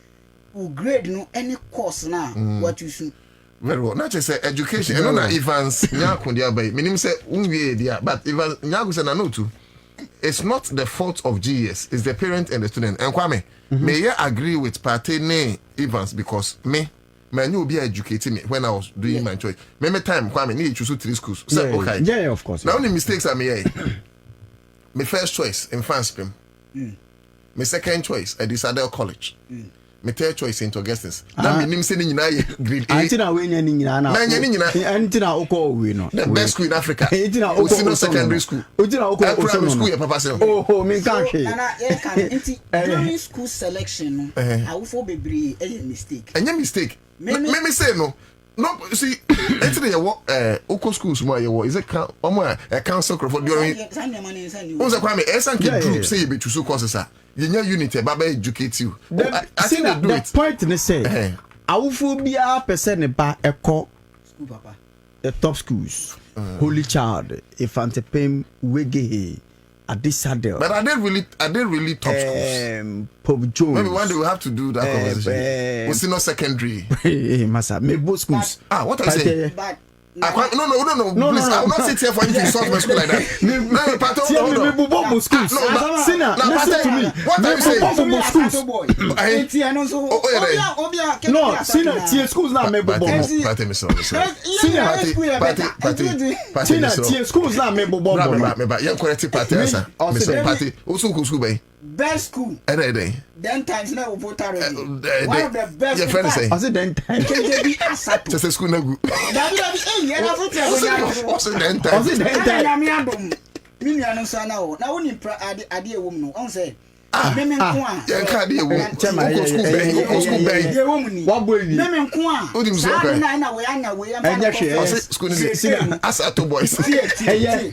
who grade no any course now what you see. Very well. Not just education. No, na Evans nyakundia bay. Minim say unwie dia, but Evans nyaku say na no too. It's not the fault of GS. It's the parent and the student. And Kwame, may I agree with Partene Evans because me will be educating me when I was doing my choice. Many time Kwame need choose 3 schools. So okay. Yeah, of course. Now only mistakes are me. My first choice in France, my second choice at Disadel College. My third choice into Augustus. Now me nim say ni nyina grade A. Antina we nya ni nyina na. Na nya ni nyina. Antina oko we no. The best school in Africa. Antina oko secondary school. Antina oko primary school ya papa say. Oh, me kan hwe. Na e kan inti during school selection no. Awufo bebre e mistake. Anya mistake. Me say no. No, see, actually, oko schools more is a council for during. Who's a crime? SNK group say you choose courses. You know, unity, Baba educate you. I think they do it. Point they say awufo bia person ne ba ekọ school papa the top schools Holy Child Infantepem Wege Adisadel. But are they really top schools? Pope Jones. Maybe one day we have to do that conversation. We see no secondary. Massa, me both schools. What are you saying? but No, please, I will not sit here for you to insult my school like that. No, Pato, hold on. Bobo schools. Sina, listen to me. What are you saying? Bobo schools. No, Sina, tie schools na me bobo. Pate, Sina, tie schools na me bobo. Remember, you correct Pate, sir. Mr. Pate, also school bay. Best school. Then times now we vote already. One of the best. Your friend say. I said then time. Just school na good. Also then time. Me no sana o. Na woni ade e wom no. On say me nko a. Ya ka ade e wom. School bay. E wom ni. Wa boy ni. Me nko a. Odim so ka. Na we anya we am. Enya hwe. School ni as ato boys. Hey.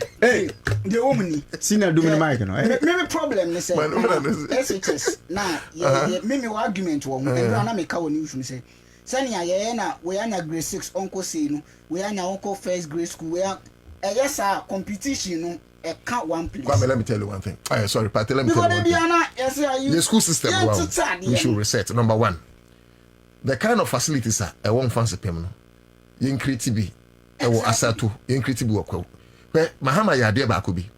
De wom ni. Sina do me mic no. Me problem ne say. SHS na me argument wo. E na me ka woni issue say. Sanya ye na we anya grade 6 onko say no. We anya onko first grade school we yes sir competition no e count one place. Kwame, let me tell you one thing. Sorry, Pate, let me tell you one thing. The school system, we should reset. Number one, the kind of facilities are a one fancy payment. You create be a asatu, you create be work. But Mahama ya dear Bakubi,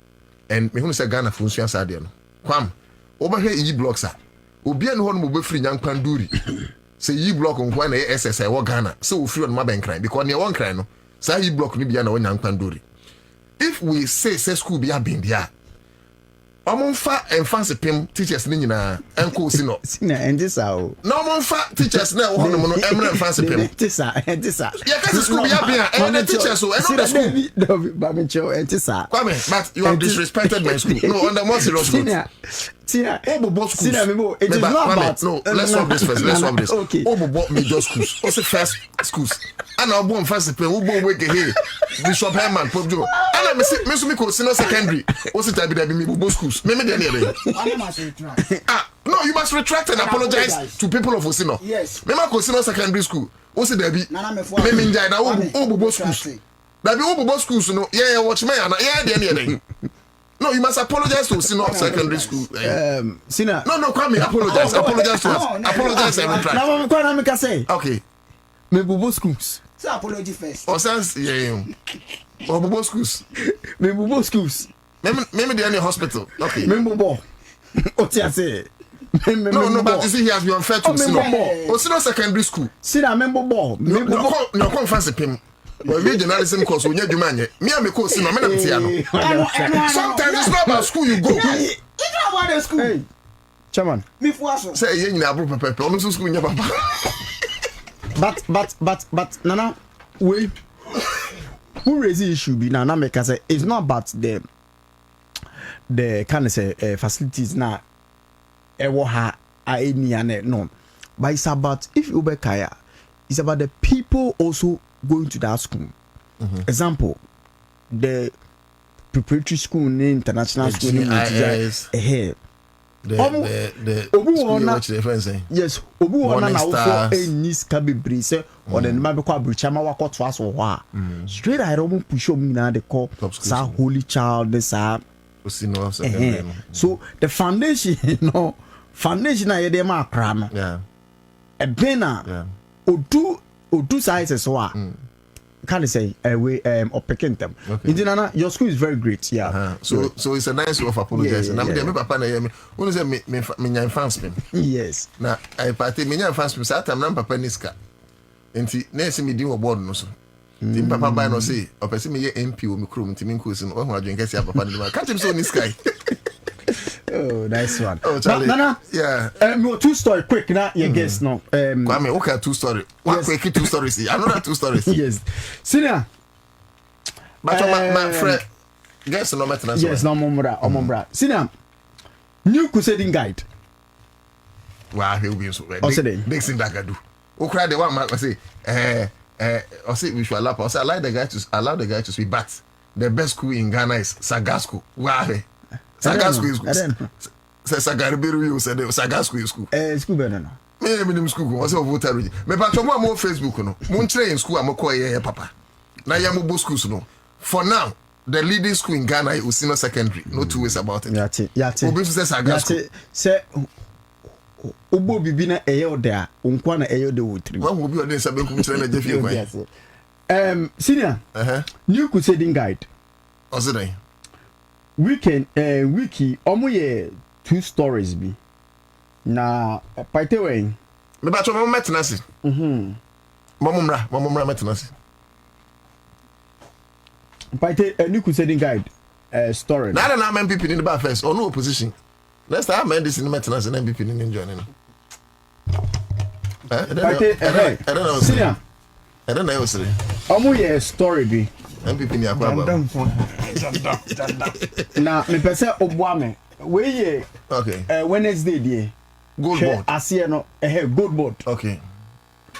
and me who say Ghana function sadiano. Kwam, over here E blocks are. Obian one will be free young panduri. Say E block on one SSI or Ghana, so free on my bank crime because near one crime. No, say E block ni be an one young panduri. If we say school be a bin dia omonfa enfanse pem teachers ni nyina enko si no Sina endisa o no omonfa teachers na wo no no emre enfanse pem endisa ya ka school be a bin and teachers so and the school ba me cho endisa Kwame, but you have disrespected my school. No, on the more serious note. Tina, Obobo schools. Tina, it is not about. No, let's swap this first. Let's swap this. Okay. Obobo major schools. Also first schools. And I'll go on first pay. Obo wake here. Bishop Herman, Pope Joe. And I'm me ko senior secondary. Also type be me Obobo schools. Me there. No, you must retract and apologize to people of Osino. Yes. Me ma ko senior secondary school. Also there be. Me minjai na Obobo schools. That be Obobo schools no. Yeah, watch me and there. No, you must apologize to Sino secondary school. Sina. No, Kwame, apologize. Apologize to us. Apologize and retract. Now, I'm going to say. Okay. Me Bobo schools. Say apology first. Or sense, yeah. Or Bobo schools. Me Bobo schools. Maybe the only hospital. Okay. Me Bobo. What you say? No, but you see, he has been unfair to Sino. Or Sino secondary school. Sina, me Bobo. No, fancy pim. But we journalism course when you do man. Me and me course in Tiano. Sometimes it's not about school you go. It's not about the school. Hey, Chairman. Me for say you na bro papa. On school nya papa. But Nana, we who raise the issue be Nana make say it's not about the kind of say facilities na ewo ha any no, but it's about if you be kaya, it's about the people also going to that school. Example, the preparatory school, international the school, GIS, yes, Obu wana na ufo enis kabibri se or the mabe kwa brichama wako twas or wa straight I don't push on na the call sa Holy Child sa so the foundation foundation na yede ma akra no e bena Odu sizes wa can say we picking them. Indinana, your school is very great. Yeah. So it's a nice way of apologizing. I'm there. Papa na me. When say me fans me. Yes. Na I party me fans me. Sata na papa niska. Enti na ese me din wo board no so. Tim papa buy no say. Opese me ye MP wo me krom ntimi nko si no. Wo adwen kase papa ni ma. Catch him so niska. Oh, nice one. Oh, Charlie. Nana, yeah. Two story quick now. You guess no. Kwame, okay, 2 story. One quick 2 stories. Another 2 stories. Yes. Senior. But my friend, guess no matter. Yes, no more. Senior. New crusading guide. Wow, he'll be so. Next thing that I do. Who cried the one man say, I say we should allow. I say allow the guy to speak. But the best school in Ghana is Sagasco. Wow. Sagasco is school. Say Sagaribiru you said Sagasco is school. School better no. me minim school ko say voter read me pa chomo am Facebook no mo nkyere in school am ko ye papa na ya mo bo schools no for now the leading school in Ghana is Senior Secondary no two ways about it yati obi say saga school say obo bibi na eyo de a onkwa na eyo de wotri wa obi o de say be kum kyere na jefie kwa senior new crusading guide ozidai weekend wiki omo ye 2 stories bi na paite wen me ba chomo metenasi momumra metenasi paite a new crusading guide story na MPP in the bar first or no opposition next time NDC in metenasi na MPP in joining paite I don't know senior I don't know say omo ye story bi MPP ni akwa ba na me pese obuame we ye okay Wednesday die gold board asie no gold board okay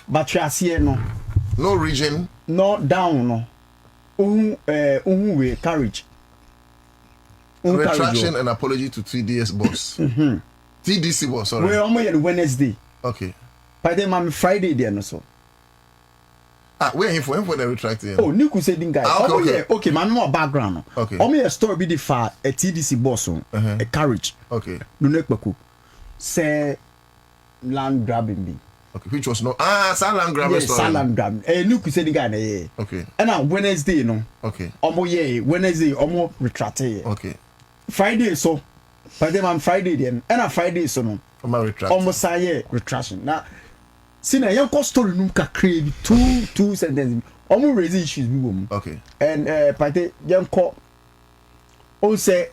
but asie no region no down no we carriage retraction and apology to TDS boss TDC boss sorry we almost Wednesday okay by the man Friday there no so where him for the retracting new crusading guy okay man more background okay a story be the far a TDC boss a carriage okay no nekbaku say land grabbing be okay which was no land grabbing story land grabbing new crusading guy okay and on Wednesday no okay Wednesday retracting okay Friday so by the man Friday then and on Friday so no almost say retraction now see na yan story num kakra bi two sentences omo raise issues bi wom okay and pate yan ko o say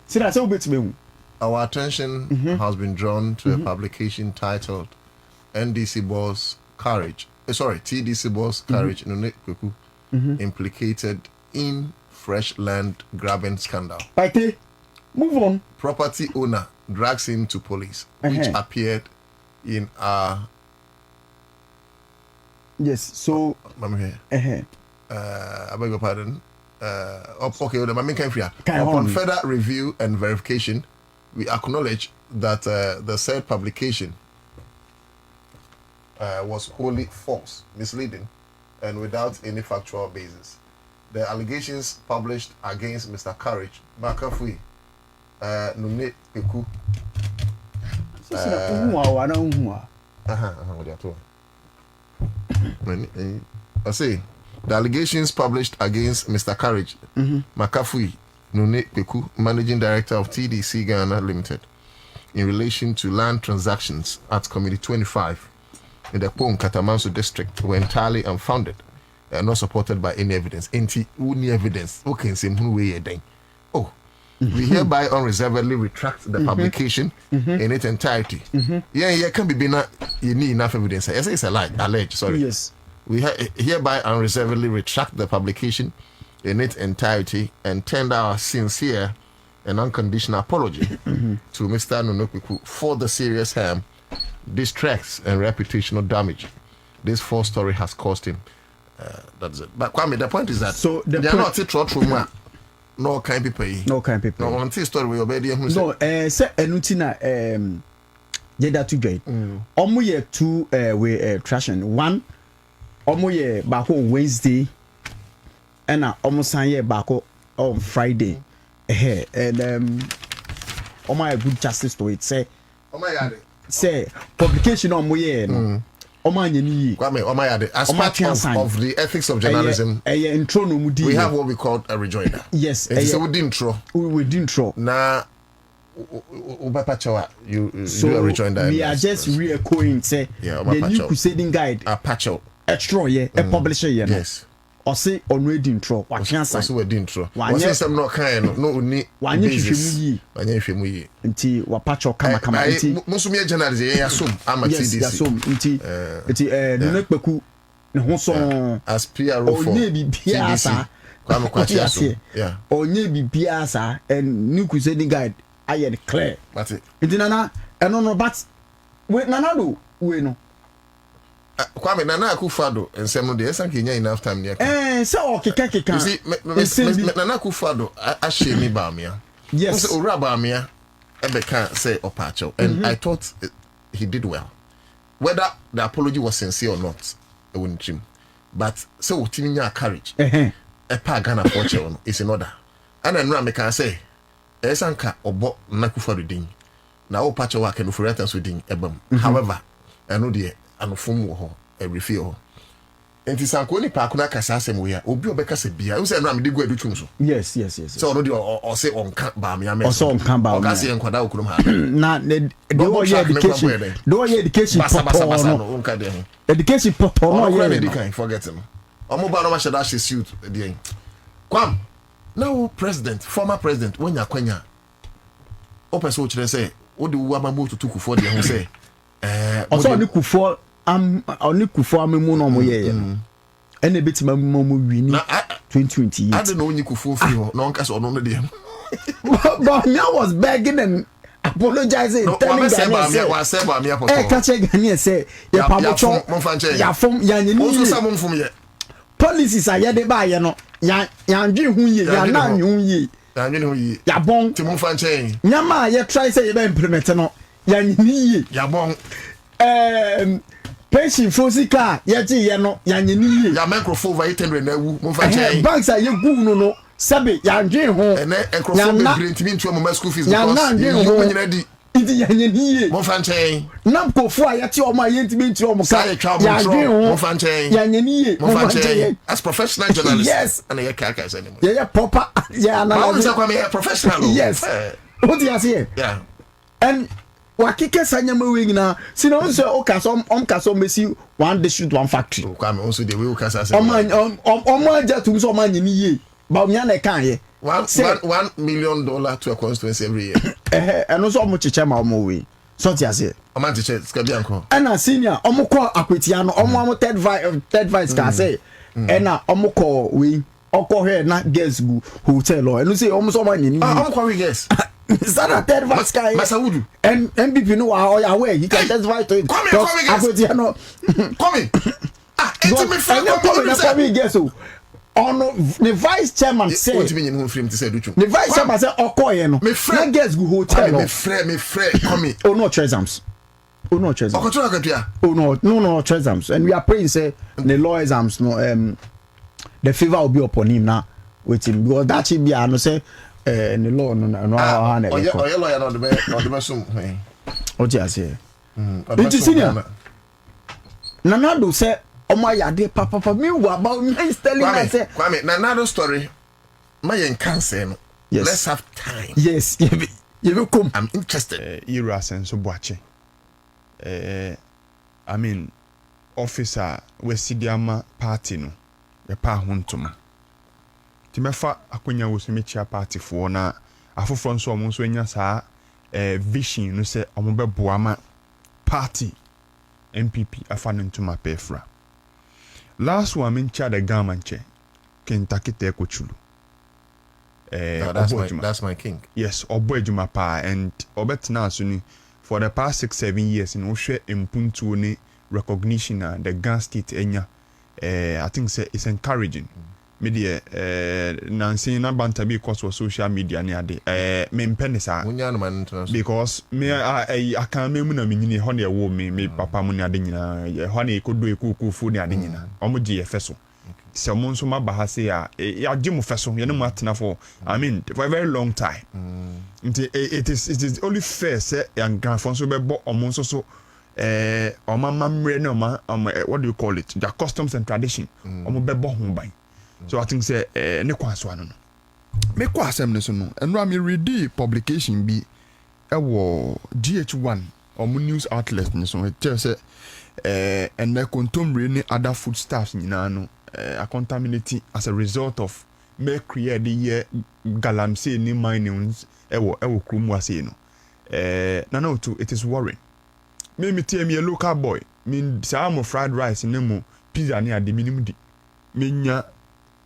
see na say obetime our attention has been drawn to a publication titled NDC boss courage TDC boss courage implicated in fresh land grabbing scandal. Pate move on. Property owner drags him to police, which appeared in yes, so I'm here. I beg your pardon. Okay, the Mami Kenfria. Upon further review and verification, we acknowledge that the said publication was wholly false, misleading, and without any factual basis. The allegations published against Mr. Courage, Makafui, Nune Peku. I say the allegations published against Mr. Courage, Makafui, Nune Peku, Managing Director of TDC Ghana Limited, in relation to land transactions at Committee 25 in the Pong Katamanso district were entirely unfounded and not supported by any evidence. Any evidence? Okay, same way then. Oh, we hereby unreservedly retract the publication in its entirety. Yeah, can be you need enough evidence. I say it's a lie, alleged. Sorry. Yes. We hereby unreservedly retract the publication in its entirety and tender our sincere and unconditional apology to Mr. Nunokwiku for the serious harm, distress, and reputational damage this false story has caused him. That's it. But Kwame, the point is that they are not true. No kind people. No kind people. No one story we obey. No, say enutina jeda to join. Omo ye two we Retraction. One omo ye bako Wednesday and omo san ye bako on Friday. And omo ye good justice to it. Say say publication omo ye no. Kwame, as part of the ethics of journalism, we have what we call a rejoinder. Yes, so we didn't throw. We didn't throw. Now, you do a rejoinder. We are just re-echoing, say, the new crusading guide. A patcho. A throw, a publisher, yes. Or say, on we didn't throw. What chance? Also, we didn't throw. One yes, I'm not kind. No, need one year. Until Wapacho come. Most of me journalism, I assume I'm a TDC. Yes, until the Nekbeku, the Honson as PRO for TDC. Yeah. Or maybe Piazza and new crusading guide. I had clear. That's it. Nana, I don't know, but wait, Nanado, we know. Kwame Nana Akufo-Addo and some days and Kenya enough time near. So okay, you see, Nana Akufo-Addo actually me bamia. Yes, Ura bamia, Ebe can't say opacho, and I thought he did well. Whether the apology was sincere or not, I wouldn't dream. But so Timinya courage. A pagana fortune is in order. And then Ram can say, Esanka or Bob Naku for the ding. Now patch work and for returns within Ebam. However, I know the Anofumo a refill. And it's Ankoni Pakuna Casasem we are, Obio Becas beer. You said Ram did go to Chumso. Yes. So already or say on Bamia or so on Camba. Cassie and Quadao could have. Not the education. No education. Education Potono. Forget him. Omobano Shadashi suit the Quam. Now, former president, when you're Quenya. Open so to say, what do Wamamu to took for the who say? Also, only Kufo, only Kufo, Mono Moye, and a bit Mamu Winnie 2020. I don't know when you could fulfill, no one or no dear. But I was begging and apologizing. Telling me, catching me say, your papa, your phone, also someone from here. Policies are yet by no. Ya hu ye ya na hu ye ya bon ti mo fan chain nyama ye try say ye be implement no ya nyini ye ya bon pension fosika ye ti ye no ya nyini ye ya microphone over 800 na wu mo fan chain banks are ye gu no sabe ya ndwe ho ene microphone be green ti mi ntu mo school fees because you nyina di idi ya nyini ye mo fan chain nam ko fu a ye ti o ma ye ti mi ntu o mo ka ya ndwe ho mo fan chain ya nyini ye mo fan chain as professional journalist yes and ye kaka say anymore yeah proper yeah analyze how come professional yes what do you say yeah and wakike sanyama we nyina sino so okaso mesi one district one factory kwame also the we okasa say omo aja tum so ma nyini ye ba nya na kan ye $1 million to a constituency every year and also omo chiche ma omo we so ti ase omo chiche skabi anko and senior omo ko akwetia no omo third vice ka say and omo ko we oko here na girls go hotel or and say omo so ma nyini omo ko we girls is that a third vice guy Masawudu and MVP no are aware you can testify to it come akwetia no come it's me friend guess on the vice chairman say what mean you film to say do the vice chairman say okoye no na girls go hotel me friend come oh no treasures oh no treasures okoto akatua oh no treasures and we are praying say the law exams no the favor will be upon him now with him because that should be no say the law no oh your lawyer no the sum what you say it is senior Nanado say Oma yade papa me about me is telling me say Kwame na another story my cancer no yes. Let's have time yes you will come I'm interested Ira senso boache I mean officer we sidiama party no ye pa hontoma ti mefa akonya wo so mechia party fo na afoforo nso omo nso enya saa vision no se omo beboa ma party MPP afa no ntoma pefra last one in the Gamanche, Kentucky Tekochulu. That's my king. Yes, Oboejuma pa and Obetina Suni for the past 6-7 years in Oshe Mpuntu ni recognition the Gun State Enya. I think it's encouraging. Media Nancy na banta because for social media ni ade me mpenisa because me I can me na me nyini ho na wo me papa mu ni ade nyina ho na ekodo ekukufu ni ade nyina omo je efeso se omo nso ma ba ha se ya je mu feso ye no mu atena for I mean for a very long time it is only fair say young grandfonso be bo omo nso so oma mamre no ma what do you call it the customs and tradition omo be bo ho ban. So I think say ne kwaso ano no me kwasem ne so no enra me read publication bi ewo GH1 omo news outlet ne so tell say ene kontomre ne other foodstuffs nyina no a contaminate as a result of mercury the year galamsey ni minings ewo krumu ase no na Otu it is worrying me tie me a local boy me say am fried rice ne mo pizza ne ade minimum di menya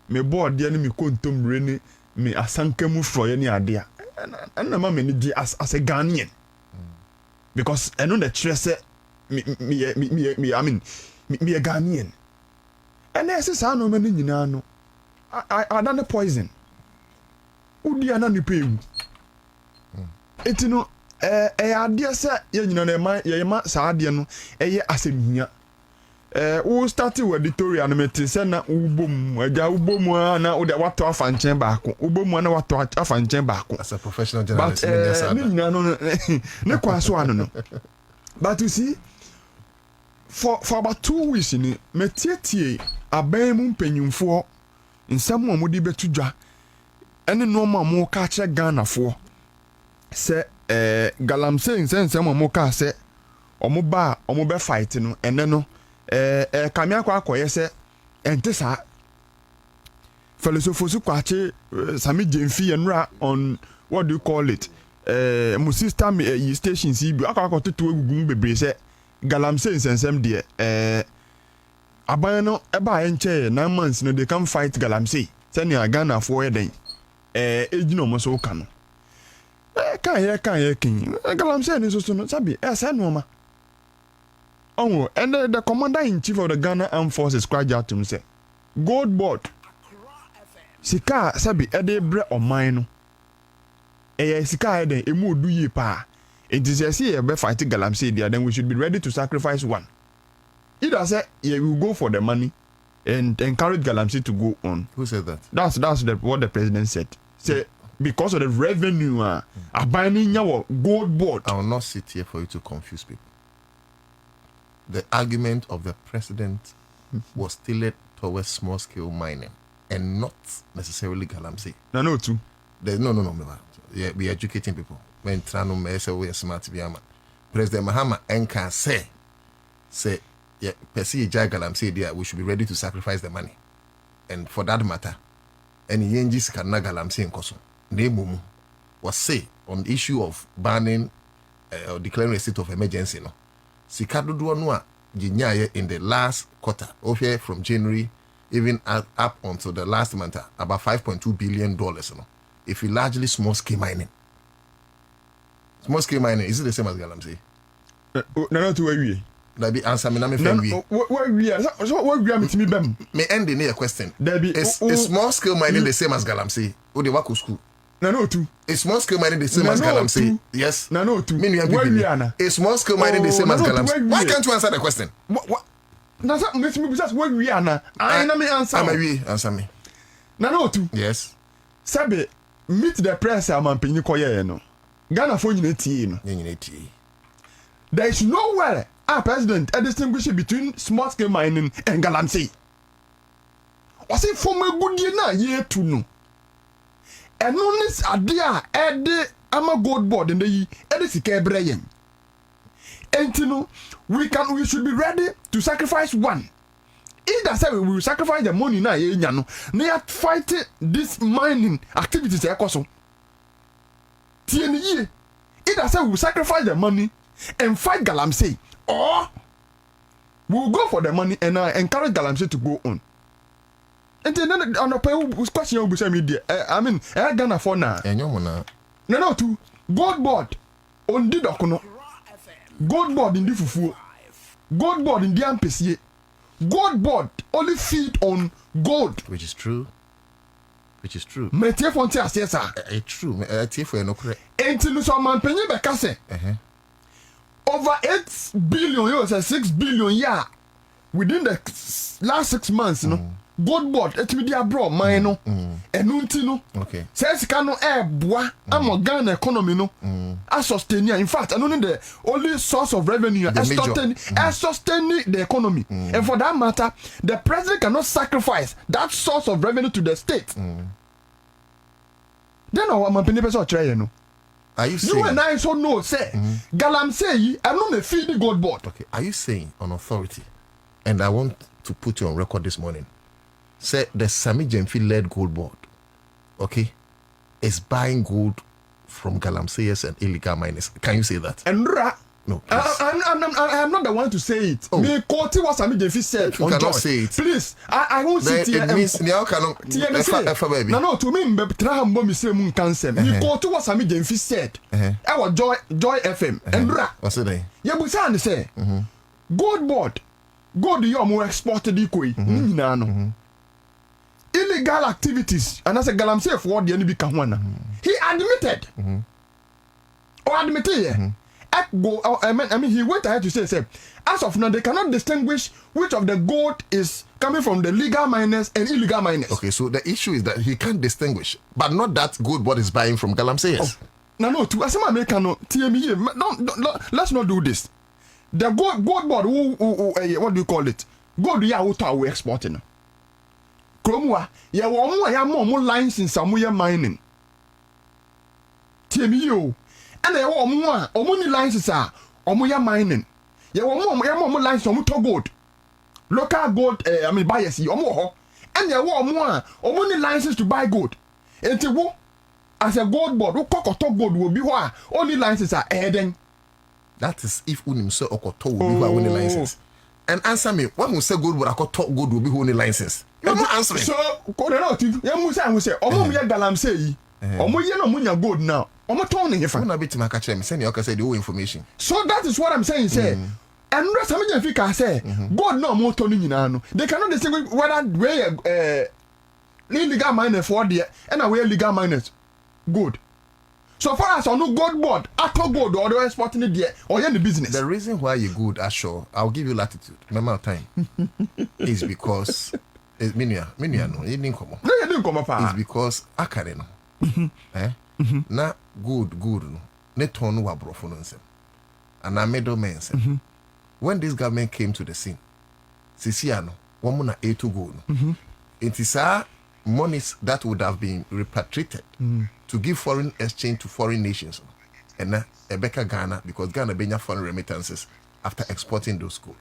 me board dia ni me kontom rene me asanka mu froye ni ade a na ma me ni di as a Ghanaian because I know the trese me I mean me a Ghanaian and there say no me ni nyina no I done poison udi ana ni pewu etino adeɛ sɛ yɛ nyina na ma saa adeɛ no asɛmhia wo start with editorial no mete sɛ na wobom agya wobom na wode wato afa nkyɛn baako wobom na wato afa nkyɛn baako as a professional journalist but ne nyina no ne kwa so ano no but you see for about 2 weeks ni metietie aban mu mpanyimfoɔ nsɛm a mode betu dwa ɛne nneɛma a mo ka kyerɛ Ghanafoɔ sɛ galamsey nsɛm a mo ka sɛ ɔmo ba ɔmo bɛ fight no ɛnɛ no kame akɔyɛ sɛ ɛnte saa filosofosu kwache sami jemfi enra on what do you call it mo sister me station CB akɔtoto egugun bebre sɛ galamsey nsɛnsɛm deɛ aban no ɛba ɛnkyɛ 9 months no they can fight galamsey sɛ ne Ghana fo yɛ den ejino mo so ka no kan yɛ kin galamsey ni so no sabi sɛ no ma. Oh, and the commander-in-chief of the Ghana Armed Forces cried out to him, say, Gold board. Sika sabi ede bre oman no. Sika ede emu odu ye pa. It is say e be fight galamsey there, then we should be ready to sacrifice one. Either say we will go for the money and encourage galamsey to go on. Who said that? That's what the president said. Say because of the revenue abani nyawo gold board. I will not sit here for you to confuse people. The argument of the president was tilted towards small-scale mining and not necessarily galamsey. No, too. No. Yeah, we are educating people. When Trano may say we are smart to be a man. President Mahama Enka say, yeah, Percy Jai galamsey there, we should be ready to sacrifice the money. And for that matter, any yenjis can na galamsey in Koso. Nemumu was say on the issue of banning or declaring a state of emergency, no. Sika dodoɔ no a ginyaye in the last quarter over from January even up until the last month about $5.2 billion no. If you largely small scale mining is it the same as galamsey? No to we that be answer me na me friend we so what we am me bem me end the question is small scale mining the same as galamsey o de work school. No too. Is small scale mining the same as galamsey? Yes. No too. Is small scale mining the same as galamsey? Why can't you answer the question? What? Na sa me because where we are na. I na me answer. Answer me. No too. Yes. Sabe meet the press amampanyi koye no. Ghana fo nyina tie no. Nyina tie. There is nowhere our president distinguish between small scale mining and galamsey. Was it for me good na ye tu no. And on this idea, ama gold board in the sika ebreyem. And you know, we should be ready to sacrifice one. Either say we will sacrifice the money na ye nya no. Na fight this mining activities ekoso. Tie ni ye. Either say we will sacrifice the money and fight galamsey, or we will go for the money and encourage galamsey to go on. And then on the question you say media. I mean, Ghana for now. No too. Gold board on the dokono. Gold board in the fufu. Gold board in the ampesi. Gold board only feed on gold. Which is true. Metie fonte asesa. It's true. Metie for no correct. Enti so man penye be kase. Over 8 billion you say 6 billion yeah. Within the last 6 months, no. Gold board etimi dia bro man no enu nti no okay say sika no boa am Ghana economy no a sustain in fact anu ne the only source of revenue sustain the economy and for that matter the president cannot sacrifice that source of revenue to the state then our man peni person try no are you saying you and I so know say galamsey anu me feed the gold board okay are you saying on authority and I want to put you on record this morning say the Sami Jemfi led gold board, okay, is buying gold from galamseyers and illegal miners. Can you say that? No, I'm not the one to say it. Oh. Me quote what Sami Jemfi said. You cannot say it. Please, I won't sit here. It means Niao cannot. Baby. No, to me, me trahambo mi say mun cancel. Me quote what Sami Jemfi said. I was Joy FM. Enra. What's it? Yeah, but say gold board, gold you more exported equally. No. Illegal activities and as a galamsey for the NDC he admitted admit it. I mean, he went ahead to say, as of now, they cannot distinguish which of the gold is coming from the legal miners and illegal miners. Okay, so the issue is that he can't distinguish, but not that gold what is buying from galamseyers. No, to as I'm American, TME, let's not do this. The gold board, what do you call it? Gold, yeah, what are we exporting? Kromwa, yeah, more lines in some way mining. TME, and there were more lines are mining. Yeah, more lines on gold. Local gold, buyers, and there were more licenses to buy gold. And to as a gold board, gold will be why only licenses are adding. That is if unim say okoto will be who only license. And answer me, when we say gold board, okoto gold will be who only license. You not answering. So, I say, galamsey. No gold now. When bit my catch me, send you say the whole information. So that is what I'm saying, say. And rest of me say, God no more turning in. They cannot distinguish whether we illegal miners for there and away legal miners. Good. So far as I know gold board, after gold or the exporting it there or in the business. The reason why you good, Asho, I'll give you latitude. Remember our time. Is because Minia, no, you didn't come. No, you didn't come up. It's because Akare no. Na good no. Ne tonu wa brofo no nsem. And I middlemen nsem. When this government came to the scene, Sisiano, woman na Otu Darko no. It is monies that would have been repatriated to give foreign exchange to foreign nations. And now, Ebeka Ghana, because Ghana benya foreign remittances after exporting those gold.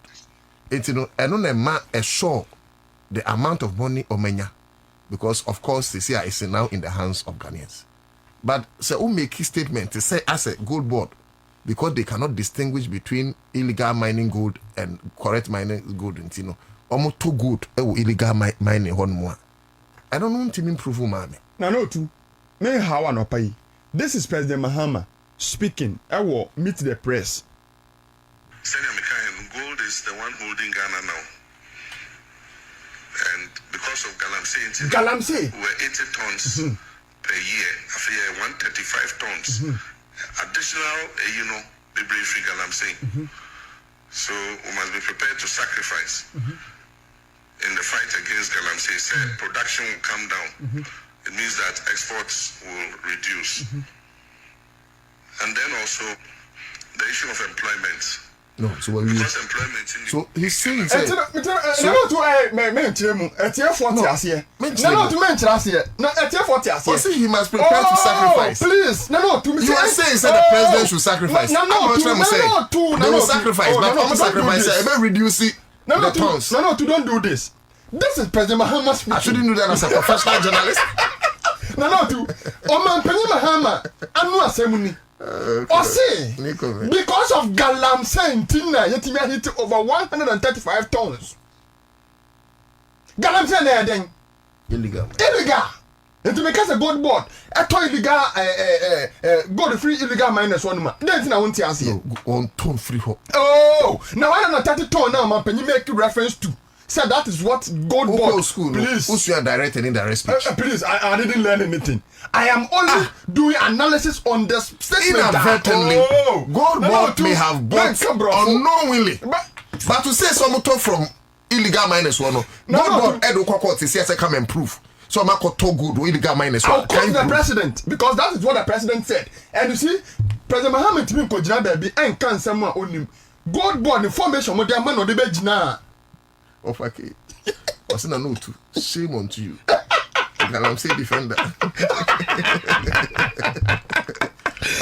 It's I don't assure the amount of money omenya, because of course CCI is now in the hands of Ghanaians. But so who make a statement to say as a gold board, because they cannot distinguish between illegal mining gold and correct mining gold, almost too good illegal mining one more. I don't want to improve mommy. No, too. Me how I pay. This is President Mahama speaking. I will meet the press. Senator Mikhail, gold is the one holding Ghana now. And because of galamsey, we're 80 tons per year. After 135 tons. Additional, the free galamsey. So we must be prepared to sacrifice. In the fight against galamsey, said production will come down. It means that exports will reduce. And then also the issue of employment. No, so what because employment in so he's saying no he must prepare to sacrifice. Please, you are saying that the president should sacrifice. They will sacrifice, but I'm sacrifice. I may reduce it. No, don't do this. This is President Mahama speaking. I shouldn't do that as a professional journalist. Oman Penny Mahama, I'm not saying. Or say, because of galamsey, Tina, Yetimia hit over 135 tons. Galamsey, then illegal. And to make us a gold board, a toy illegal, gold free illegal minus 1 month. Then I won't answer. 1 ton free hope. Oh, now 130 ton now, man, can you make reference to? So that is what gold board. School, please. Who's your direct and indirect speech? Please, I didn't learn anything. I am only doing analysis on the statement. Inadvertently, gold board may have bought unknowingly. But to say someone talk from illegal minus one, gold board Edo Kwakwa to say come and prove. So I'm not talk good illegal minus one. I'll call the president because that is what the president said. And you see, President Mohammed Timin Kojina baby and can someone on him. Gold board information with their man on the bench now. Of okay. What's in a note to shame on to you. I'm saying defender. I'm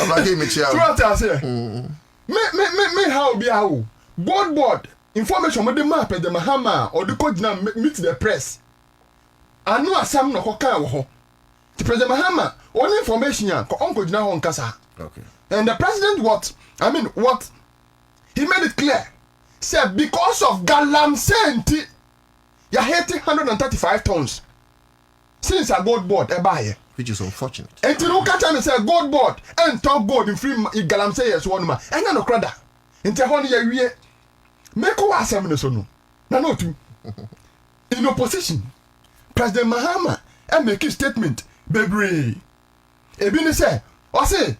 like him, me how be how board information with the map at the Mahama or the coach now meet the press. I know some no hoka. The President Mahama only information ya uncle now on Kasa. Okay. And the president what he made it clear. Said because of galamsey, you're hitting 135 tons. Since a gold board, I buy it. Which is unfortunate. And to look at him and say gold board and top gold in free galamsey as one man. And no crowd. And tell one year, make a 7 so no. No, two. In opposition, President Mahama and make a statement. Baby, Ebini say, or say,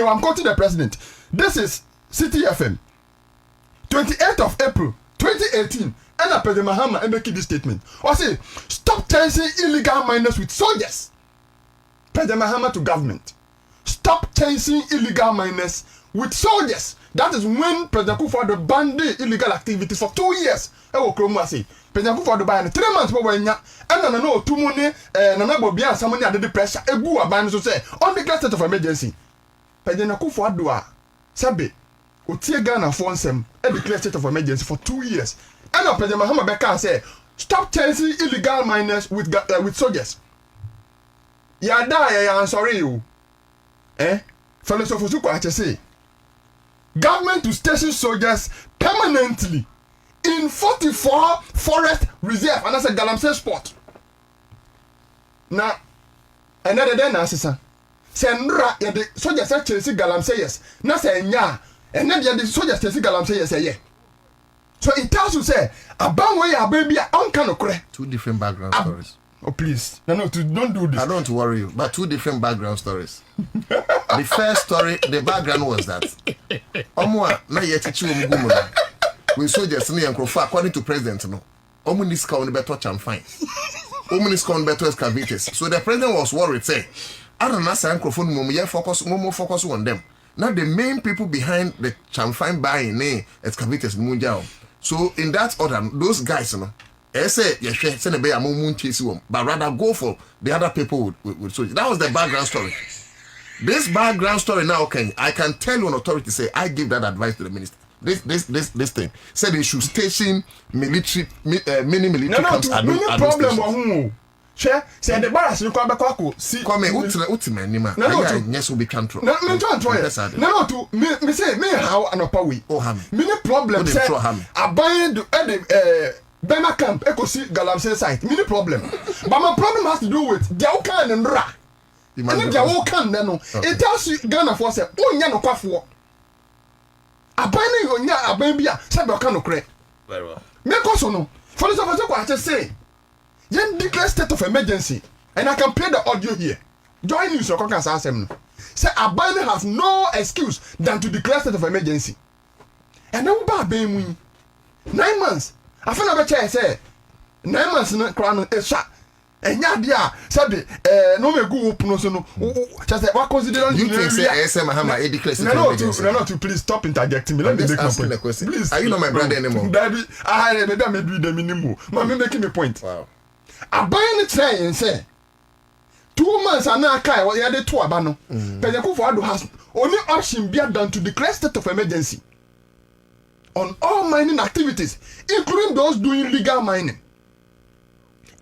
I'm quoting the president. This is City FM. 28th of April 2018. And President Mahama and making this statement. Or say, stop chasing illegal miners with soldiers. President Mahama to government. Stop chasing illegal miners with soldiers. That is when President Kufuor banned illegal activities for 2 years. President Kufuor banned 3 months more when ya and no 2 money nana bobia some money under the pressure egu aban so say on the state of emergency. President Kufuor do a sabe otie Ghana for nsem e declare state of emergency for 2 years. And President Mahama Beka say stop chasing illegal miners with soldiers. Ya die ya sorry you. Fellow Sofosuko I say government to station soldiers permanently in 44 forest reserve and that's a galamsey spot. Now another day na sisa senra ya the soldiers say chase galamsey yes na say nya and then the soldiers chase galamsey yes yeah. So it tells you say aban way ababy on kan okre. Two different background stories. Oh please. No, don't do this. I don't worry you, but two different background stories. The first story, the background was that Omwa na ye chichi omugumu na. We soldiers ni yankrofa according to president no. Omu ni ska on better cham fine. Omu ni ska on better excavators. So the president was worried say, I don't know say yankrofa no mo focus on them. Now the main people behind the cham fine buying excavators mu jao. So in that order, those guys, you know, say but rather go for the other people with soldiers. That was the background story. This background story now, I can tell you an authority say I give that advice to the minister. This thing said they should station military mini military camps. No problem. Share say the barracks you come back see come ultimate nima yes will be control no to me say me how an opawi me no problem say aban the Bema camp ekosi galamsey site me no problem but my problem has to do with the okan and ra and the okan no it tells you Ghana for say onya no kwafo aban no onya aban bia say be okan no kre very well me koso no for the suppose ko ate say yen declare state of emergency and I can play the audio here. Join news or can say say Abane has no excuse than to declare state of emergency. And now ba be 9 months. I feel about say 9 months no crown e sha. Enya dia sabe no me go open so no just what consider you think say SM Mahama e declare state of emergency. No, please stop interjecting me. Let me make my point. Please. Are you not my brother anymore? Daddy, I maybe do the minimum. Mama making me point. Wow. Aban ne try and say 2 months ana kai what they to aba no President Kufuor has only option be than to declare state of emergency on all mining activities including those doing legal mining.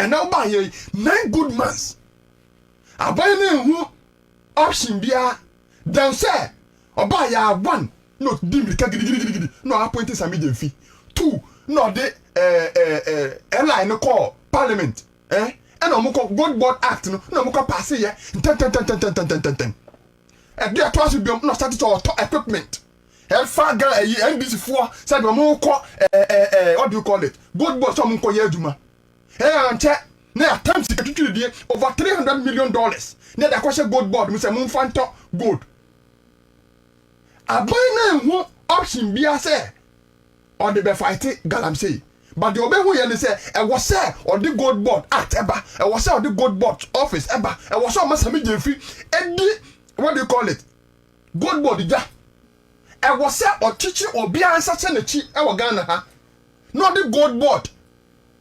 And now by 9 good months aban ne hu option be than say oba ya 1 no dim ka gidi no appoint some fee 2 no the airline no call parliament and omoko good board act no omoko pass here ten and there twice be no start to equipment and far guy NDC for said omoko what do you call it good board so omoko ye aduma and na attempt to get over $300 million na da question good board me say mun fanto good abana hu option bia say or the be fight galamsey. But the obey who you say, I was say, or the gold board act ever, I was say, or the gold board office ever, I was so much and what do you call it? Gold board, yeah. I was say, or teaching or be answer a cheap, our Ghana, huh? Not the gold board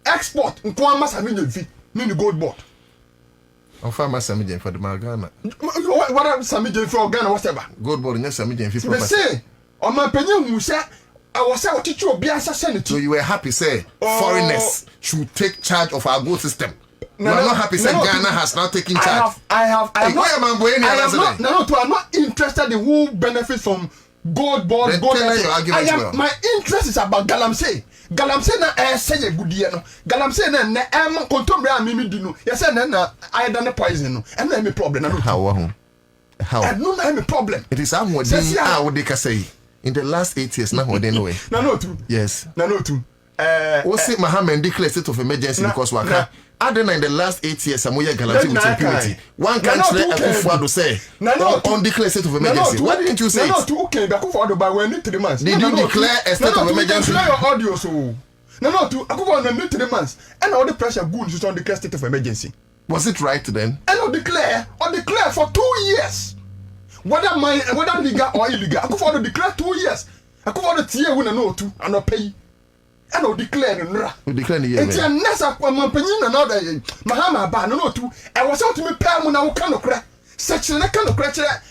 export, in Kwama Samijan, mean the gold board. I'll find my Samijan for the Ghana. What am Samijan for Ghana, whatever? Gold board, yes, Samijan, they say, on my opinion, who said, I was saying, teach you be answer. So you were happy, say foreigners should take charge of our gold system. You are not happy, say Ghana has now taken charge. I'm not interested in who benefits from gold board. My interest is about galamsey. Galamsey na say a good year. Galamsey na contemporary mimi dino. Yes, na I done poison no. And then me problem. How? I don't have a problem. It is how they can say. In the last 8 years, now they know it. No, too. Yes. No, too. What's it Mohammed declare state of emergency because waka other than in the last 8 years Samoya galamsey with impunity. One country Akufo-Addo say on declare state of emergency. Why didn't you say no, no, okay, Akufo-Addo by when need 3 months. Did you declare a state of emergency? Declare your audio so. No, Akufo-Addo need 3 months. And all the pressure good is on declare state of emergency. Was it right then? And or declare for 2 years. Whether legal or illegal. Akufo-Addo declare 2 years. Akufo-Addo tie we no to and no pay. And or declare nra. We declare the year. It's a nessa mampanyin na other Mahama ba no to. I was out to me pay mu na wo kan okra. Section na kan okra kire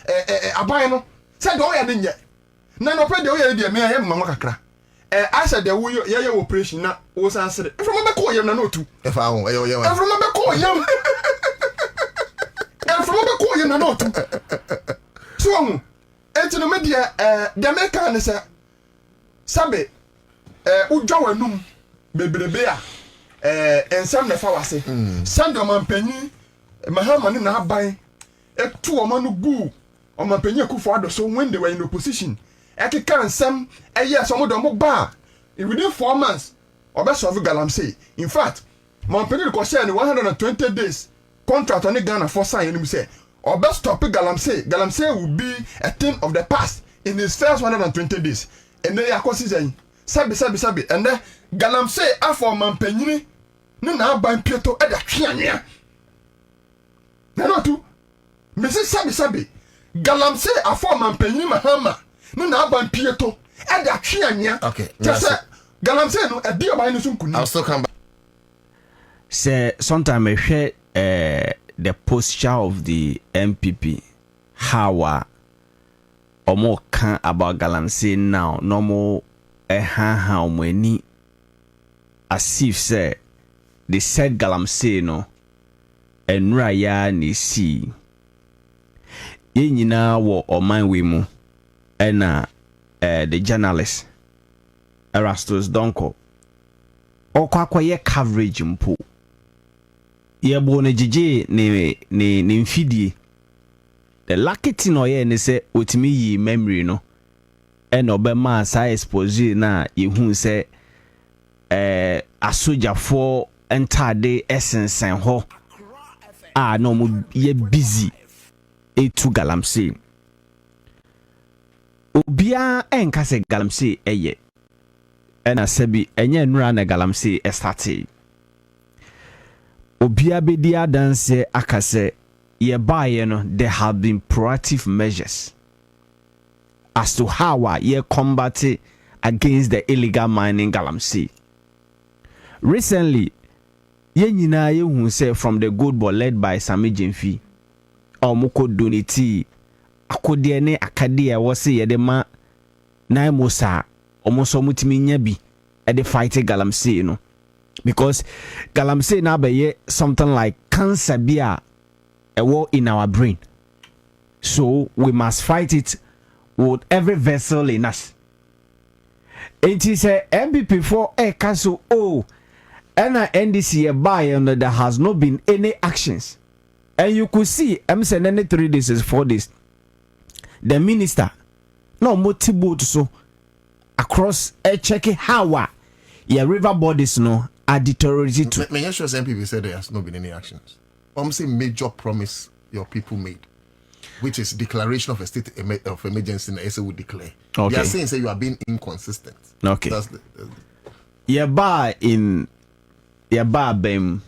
aban no. Say do ya de nye. Na no pay de wo ya de me ya mama kakra. I said the wo ya operation na wo san sere. From me call yam na no to. If I won, from me call yam. From me call yam na no to. So enti no media the American say sabe udwa wanum bebrebe a ensam na fa wase sanda mampanyi Mahama ne na aban etu omanu gu omampanyi Akufo-Addo so when they were in opposition ekeka nsam yes omo ba within 4 months obesolve galamsey. In fact mampanyi ko share ni 120 days contract on Ghana for sign him say stop galamsey will be a thing of the past in his first 120 days and then yakosizen sabi and then galamsey afọ mampanyini ne na aban pieto e da twanea na no tu me se sabi galamsey afọ mampanyini Mahama ne na aban pieto e da twanea. Okay, just galamsey no e di oban no so nkuni. I'll still come back. Say sometime I share the posture of the MPP how omo kan about galamsey now normal how many as if say they said galamsey no enra ya ni si ye nyina wo oman we mu ena the journalist Erastus Donko okwakoye coverage mpo ye bo ne jije ne mfidie the lucky thing oye ne say otimi yi memory no and obema sa expose na yehun se asoja for entade essence ho no mu ye busy etu galamsey obia enka se galamsey eye ena sebi enye nura na galamsey starte obia bedia dance akase ye baye no there have been proactive measures as to how ye combat against the illegal mining galamsey. Recently, ye nyina ye hu say from the good boy led by Sami Jemfi omoko donate akode ne akade a wo say ye de ma nine mosa omoso mutimi nya bi e de fight galamsey no because galamsey na be something like cancer bia e wo in our brain, so we must fight it with every vessel in us. It is a MPP for a castle and a NDC a buy and there has not been any actions. And you could see I'm saying any 3 days is 4 days. The minister no motibo so across a check how your river bodies no are deteriorated to. May I sure MPP said there has not been any actions. I'm saying major promise your people made, which is declaration of a state of emergency and SA would declare. Okay. They are saying you are being inconsistent. Okay. That's bem.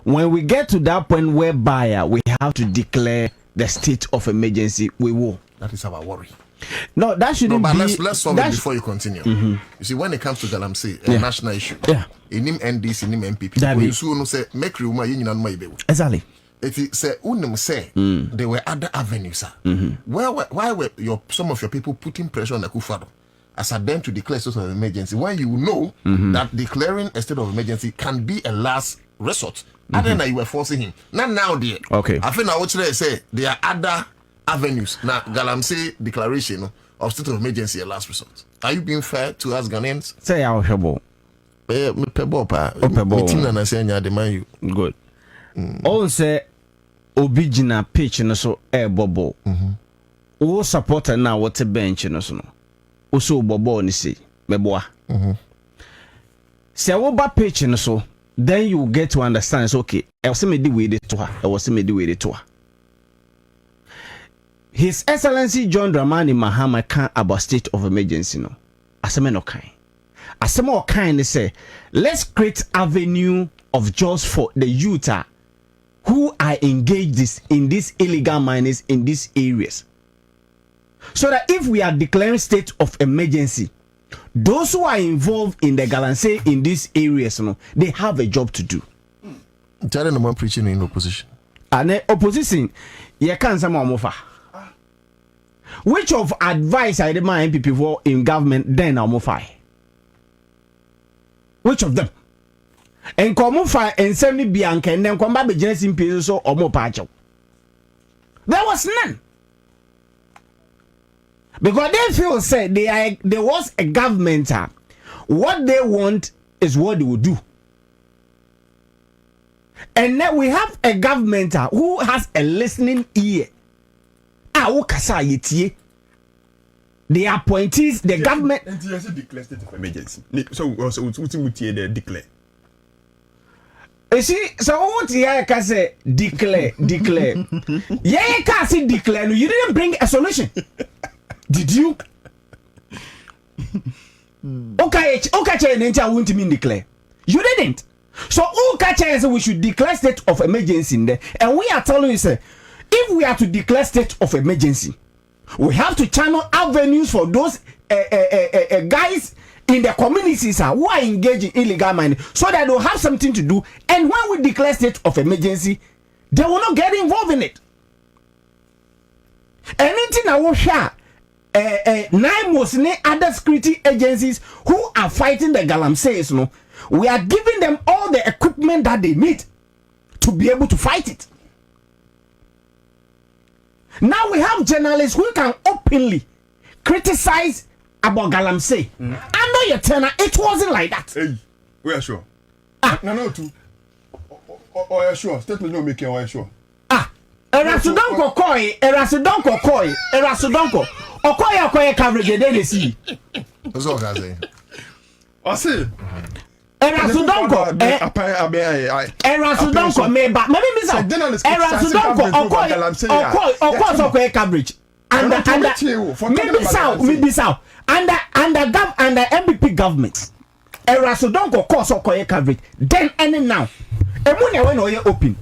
When we get to that point whereby we have to declare the state of emergency, we will. That is our worry. No, that shouldn't but be. Let's solve it before you continue. Mm-hmm. You see, when it comes to galamsey, a national issue, in him NDC, in him MPP, That when be. you soon say make room, you know my baby. Exactly. If you say say there were other avenues, sir. Why were some of your people putting pressure on the Akufo-Addo as a them to declare state of emergency when you know that declaring a state of emergency can be a last resort? Other than you were forcing him. Not now, dear. Okay. I think I would say there are other avenues. Now, galamsey declaration of state of emergency a last resort. Are you being fair to us Ghanaians? Say our trouble. Good. All say obijina pitch no so air bubble. O supporter now what a bench no so no. also bobo ni say meboa say wo ba page no so then you get to understand it's okay I was me di we dey to her I was me di we dey to her. His Excellency John Dramani Mahama can about state of emergency no aseme no kan aseme o kan say let's create avenue of jobs for the youth who are engaged in these illegal miners in these areas, so that if we are declaring state of emergency, those who are involved in the galamsey in these areas, they have a job to do. Tell no man preaching in opposition. And opposition, you can't say more. Which of advice I demand MPP for in government then I'm more. Which of them? And come fire and send me Bianca and then come back with Genesis in so or more patcho. There was none. Because they feel said there was a government. What they want is what they will do. And then we have a government who has a listening ear. The appointees, the government. NDC declared state of emergency. So they declare. You see, so what you can say declare. Yeah, you can't say declare. You didn't bring a solution. Did you? Okay, I want to mean declare. You didn't. So okay, we should declare state of emergency in there. And we are telling you, say, if we are to declare state of emergency, we have to channel avenues for those guys in the communities who are engaged in illegal mining, so that they'll have something to do. And when we declare state of emergency, they will not get involved in it. Anything I will share, nine most other security agencies who are fighting the galamseys, we are giving them all the equipment that they need to be able to fight it. Now we have journalists who can openly criticize about galamsey. I know your tenor, it wasn't like that. Hey, we are sure. No, too. Oh, yeah, sure. Statement no making, oh, yeah, sure. Erasudonko koi. Okoye coverage they see. That's all I say. I see. Erasudonko me ba maybe miss out. Erasudonko okoye coverage. And maybe south. Under MPP government. Erasudonko cause okoye coverage. Then any now. Emunya when oye open.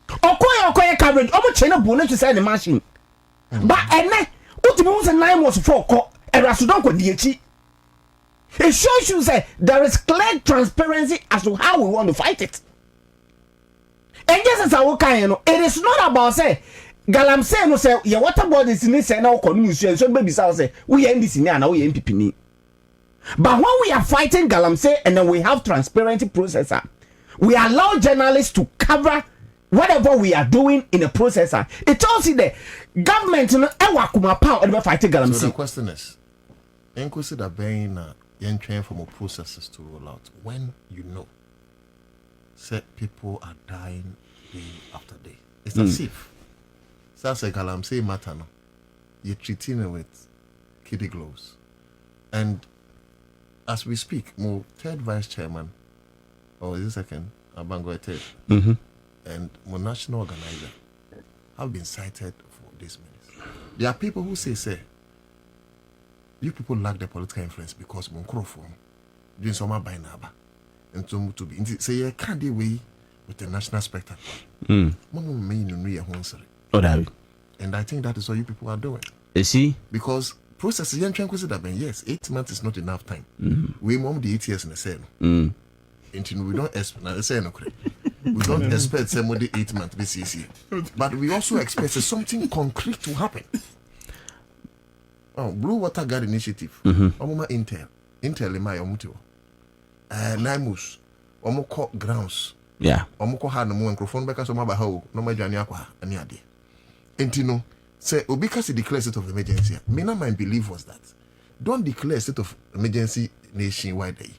Okoye coverage. Omo chena bonnet to send the machine. But ene ultimately 9 months for Erasudonko DH. It shows you that there is clear transparency as to how we want to fight it. And just as I walk in, it is not about say galamsey no say your water bodies in say now community so baby say we NDC now we MPP ni. But when we are fighting galamsey and then we have transparency processor, we allow journalists to cover whatever we are doing in a processor. It tells you the government no ewa kuma power and fighting galamsey. So the question is, enquisi da being young train from processes to roll out when you know say people are dying day after day. It's as if that's a galamsey matter no. You're treating it with kiddie gloves. And as we speak, my third vice chairman, or is it second? Abango third. And my national organizer have been cited for this minute. There are people who say, you people lack the political influence because Monkrofo doing some by Naba and to be say you can't deal with the national spectacle. And I think that is what you people are doing. You see? Because process young trying to that yes, 8 months is not enough time. We mom the 8 years in the same. And we don't expect we don't expect somebody 8 months BCC. But we also expect something concrete to happen. Blue Water Guard Initiative. Intel in my omuto. Namus. Omoko grounds. Yeah. Omoko had no microphone because of my hoe. No my journey aqua and yadi. Intino say because he declared state of emergency. Mina my belief was that don't declare state of emergency nationwide.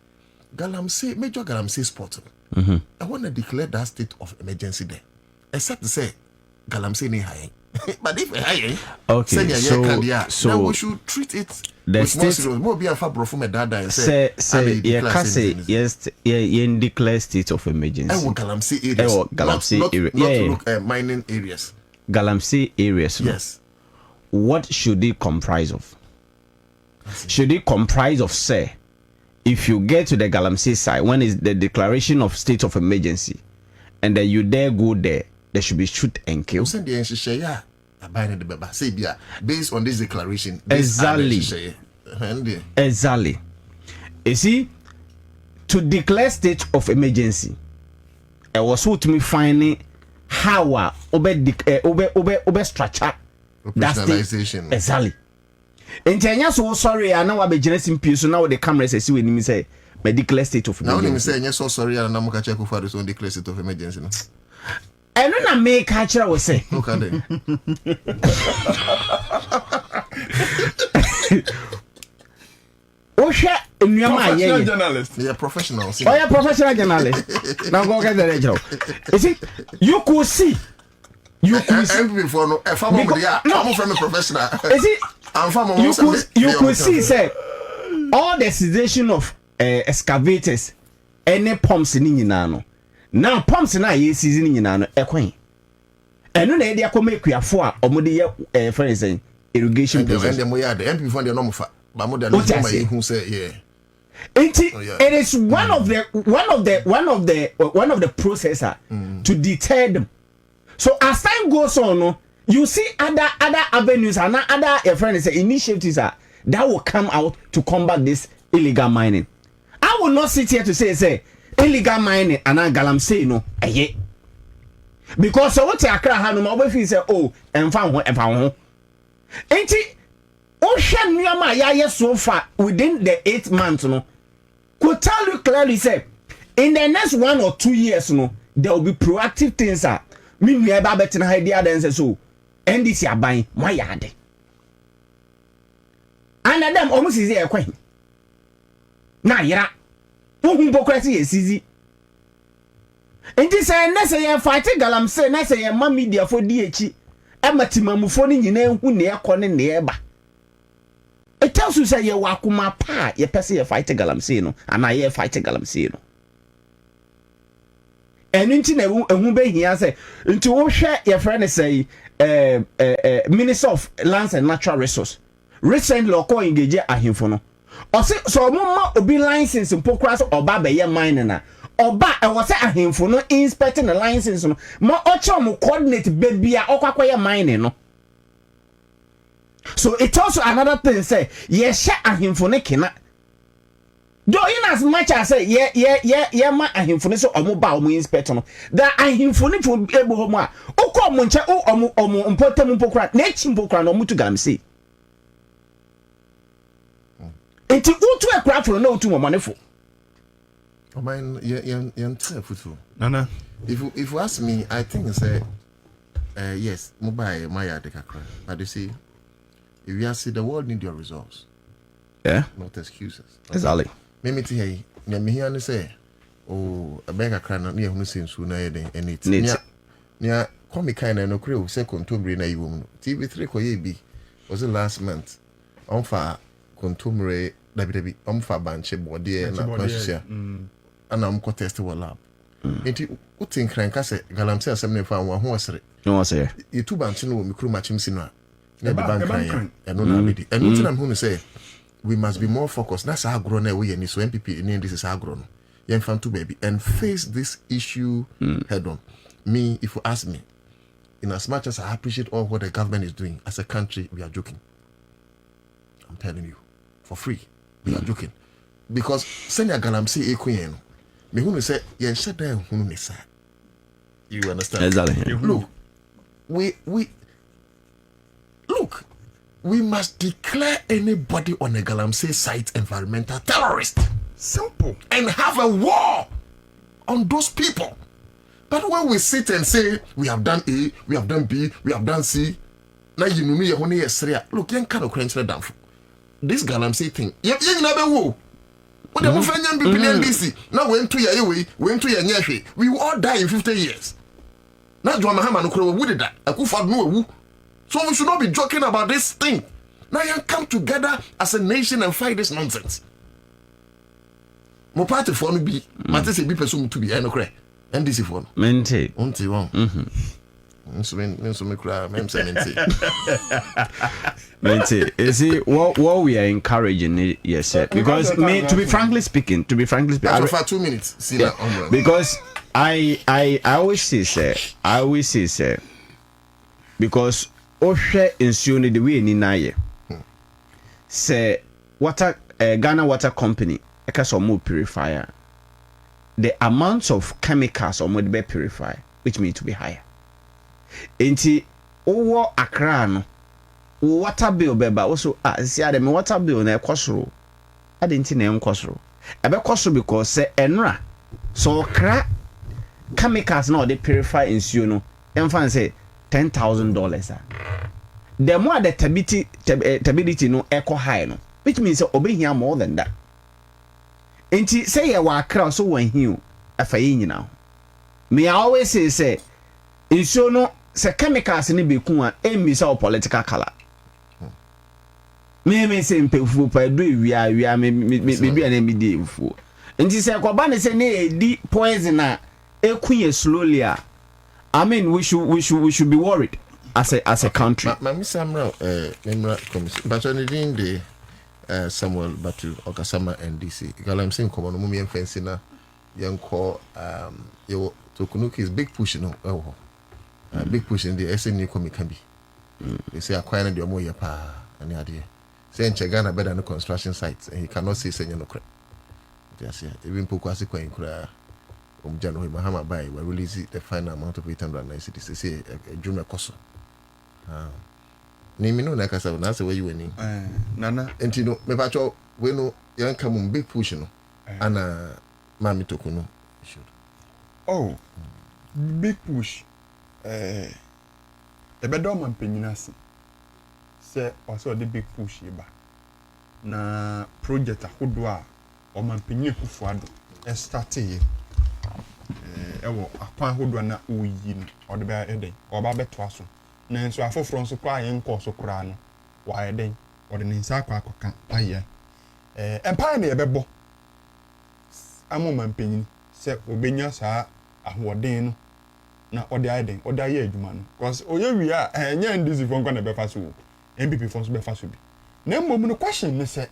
Galamsey, major Galamsey spot. I want to declare that state of emergency there. Except to say Galamsey ni high. But if high, okay, so now we should treat it the state mo be afa brofo me dada and say yes ye declare state of emergency. Galamsey areas. Galamsey area. Not mining areas. Galamsey areas. Yes. What should it comprise of? Should it comprise of, say, if you get to the Galamsey side, when is the declaration of state of emergency, and then you dare go there, there should be shoot and kill. Based on this declaration. Exactly. Exactly. You see, to declare state of emergency, it was what me finding how obe structure that state. Exactly. Ntenya so sorry na wa be gina simpie so na wo the camera say we nim say medical state of emergency. Now nim say nya so sorry na mo ka check for the declare state of emergency no. Eno na make ka kira wo say. Okay then. Ohwe enuama aye. Journalist. Yeah, professional. Oh, yeah, professional journalist. Now go get the lecture. You see, you could see before no if I'm from a professional. You see, you could see say all the situation of excavators any pumps in nyina no. Now pumps na ye season nyina no ekwan. Eno na e dia come akuafo a omode ye friends say irrigation process. And them we are the MP from the normal fa. But more than who say yeah. It is one of the processor to deter them. So as time goes on, you see other avenues and other friends initiatives that will come out to combat this illegal mining. I will not sit here to say illegal mining and galamsey no eye. Because so what Accra ha no ma feel say oh emfa ho. Enti o hwe nneoma ya so far within the 8 months no could tell you clearly say in the next 1 or 2 years no there will be proactive things that me nua ba betina ha dia den say so NDC aban mo yade and them almost is here kwan na yira ohun bokrasi esizi enti say na say ye fight galamsey na say ye ma media for di echi e matimamufo ni nyina hu ne ekone ne eba. It tells you say ye wakuma pa ye pese ye fight galamsey no ana ye fight galamsey no. Enu nti na ehu be hia say nti wo hwe ye friend say Minister of Lands and Natural Resource recently loko engage ahemfo no. O say so mo ma obi license mpokra so oba be ye mine na oba e wo say ahemfo no inspecting the license no ma ocho mo coordinate baby a okwakwa ye mine no. So it's also another thing say yes ahemfo ne kena. Though in as much as say yeah ma ahemfo ne so omo ba omo inspector no that ahemfo ne fo ebo ho mo a okọ mo nche omo mpotem mpokra na echi mpokra no mutu gamsey. Enti utu ekra fo na utu mo manefo. Oh man, you futu. Nana. If you ask me, I think say yes, mobile my yard kakra. But you see, if you see the world need your results. Yeah. Not excuses. Okay. Exactly. Me tell you, me hear say, oh, a bag of cran near who seems to know and it's near comic kind and no crew second to bring a woman. TV3 koye was the last month. On far contumere WB on far banche body and and I'm contest to a lab. Enti utin crank say galamsey asem fa won ho osere. No say. You two banche no me kru machim sino. Na the bank cran. And no na bedi. And utin am hu say we must be more focused. That's how grown we ni so MPP in this is how grown. Yen fan to baby and face this issue head on. Me, if you ask me, in as much as I appreciate all what the government is doing as a country, we are joking. I'm telling you, for free, we are joking. Because senya galamsey ekwen me who say yen shut down who ne sa. You understand? Exactly. Look, we must declare anybody on a galamsey site environmental terrorist. Simple. And have a war on those people. But when we sit and say we have done A, we have done B, we have done C, now you know me only yesterday. Look, you can't crunch down. This galamsey thing. You never wo. What the friend people in NDC now went to your way, went to your nyashi. We will all die in 50 years. Now Joe Mahama no crow would that. I could find no. So we should not be joking about this thing. Now you come together as a nation and fight this nonsense. Mo party for no be, mate say be person to be no cry. NDC for no. Mente. Unti won. So me cry, me say mente. Mente. You see, what we are encouraging it, yes, sir. Because to be frankly speaking, for 2 minutes, see that on. Because I always say, sir, because Oshe insured the way in Naye. Say water Ghana Water Company, a case of more purifier. The amounts of chemicals or more be purify, which means to be higher. Enti over Accra no water bill beba also see the water bill na ekosoro. I didn't na enkosoro. Ebe kosoro because say enra so kra chemicals now they purify insuo no emfa say $10,000. The more the stability no echo high no, which means obey here more than that. Enti say ya wa Accra so when hiu afa nyina. Me always say insuo no se chemicals ni be ku a emisa o political color. Me say mpefu pa do wia me bia na me di mfu. Nti se kwaba ne se na edi poison a ekunye slowly a I mean we should be worried as a country. Mami Samra memra commission. But on the Samuel Batu Okasama NDC. Galamsey komo no mu yemfensi na yenko yo Tokunuki is big push no big push in the SNU komi can be. They say acquire the omo yepa ani ade. Say in Ghana better than construction sites and he cannot say senya no kre. Just even pokwasi kwa inkura January Mahama buy we release the final amount of 890 cities say a junior koso. Name no na kasa na say where you were Nana entino me pacho we no yan come big push no ana mami Tokunu should. Oh, big push. The better man penyinasi. Say also the big push yeba. Na project akodwa o man penyi kufuado. E start ye. Ewo akwan akodwa na oyi no. O de be eden. O ba beto aso. Na nso afoforo nso kwa yen ko so kura no. Wa eden. O de nsa akwa akoka aye. Empire na yebebo. Amo man penyi se obenya saa ahoden no na ode aiden ode aye adwuma no because oye wi a enye NDC fo nkwa na be fa so MPP fo so be fa so bi na mmom no question ne se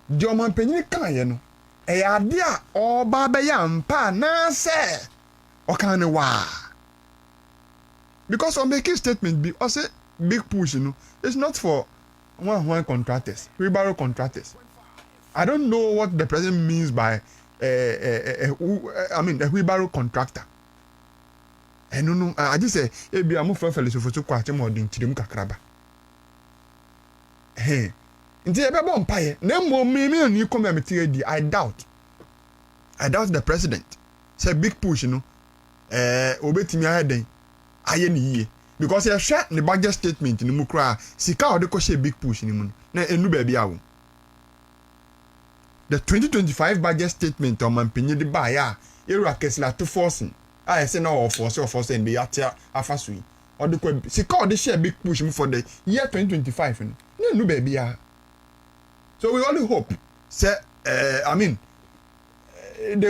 di o man penyi kan ye no e ade a oba be ya mpa na se o kan ne wa because on make statement be o say big push no it's not for one contractors wheelbarrow contractors. I don't know what the president means by a wheelbarrow contractor. And no, I just say, "Ebi amu for fellow so kwa chemo din chidem kakraba." Hey, nti ebe bo mpaye. Na mo me ni come me di. I doubt the president. Say big push no. Obetimi ayeden. Aye ni yie. Because you share the budget statement ni mu kra. Sika o de ko share big push ni mu. Na enu ba bia wo. The 2025 budget statement on Mampini de Baya, Irakesla to forcing. I say no force and be at Afasui. Or the she called the share big push for the year 2025. No, baby. So we only hope, say, they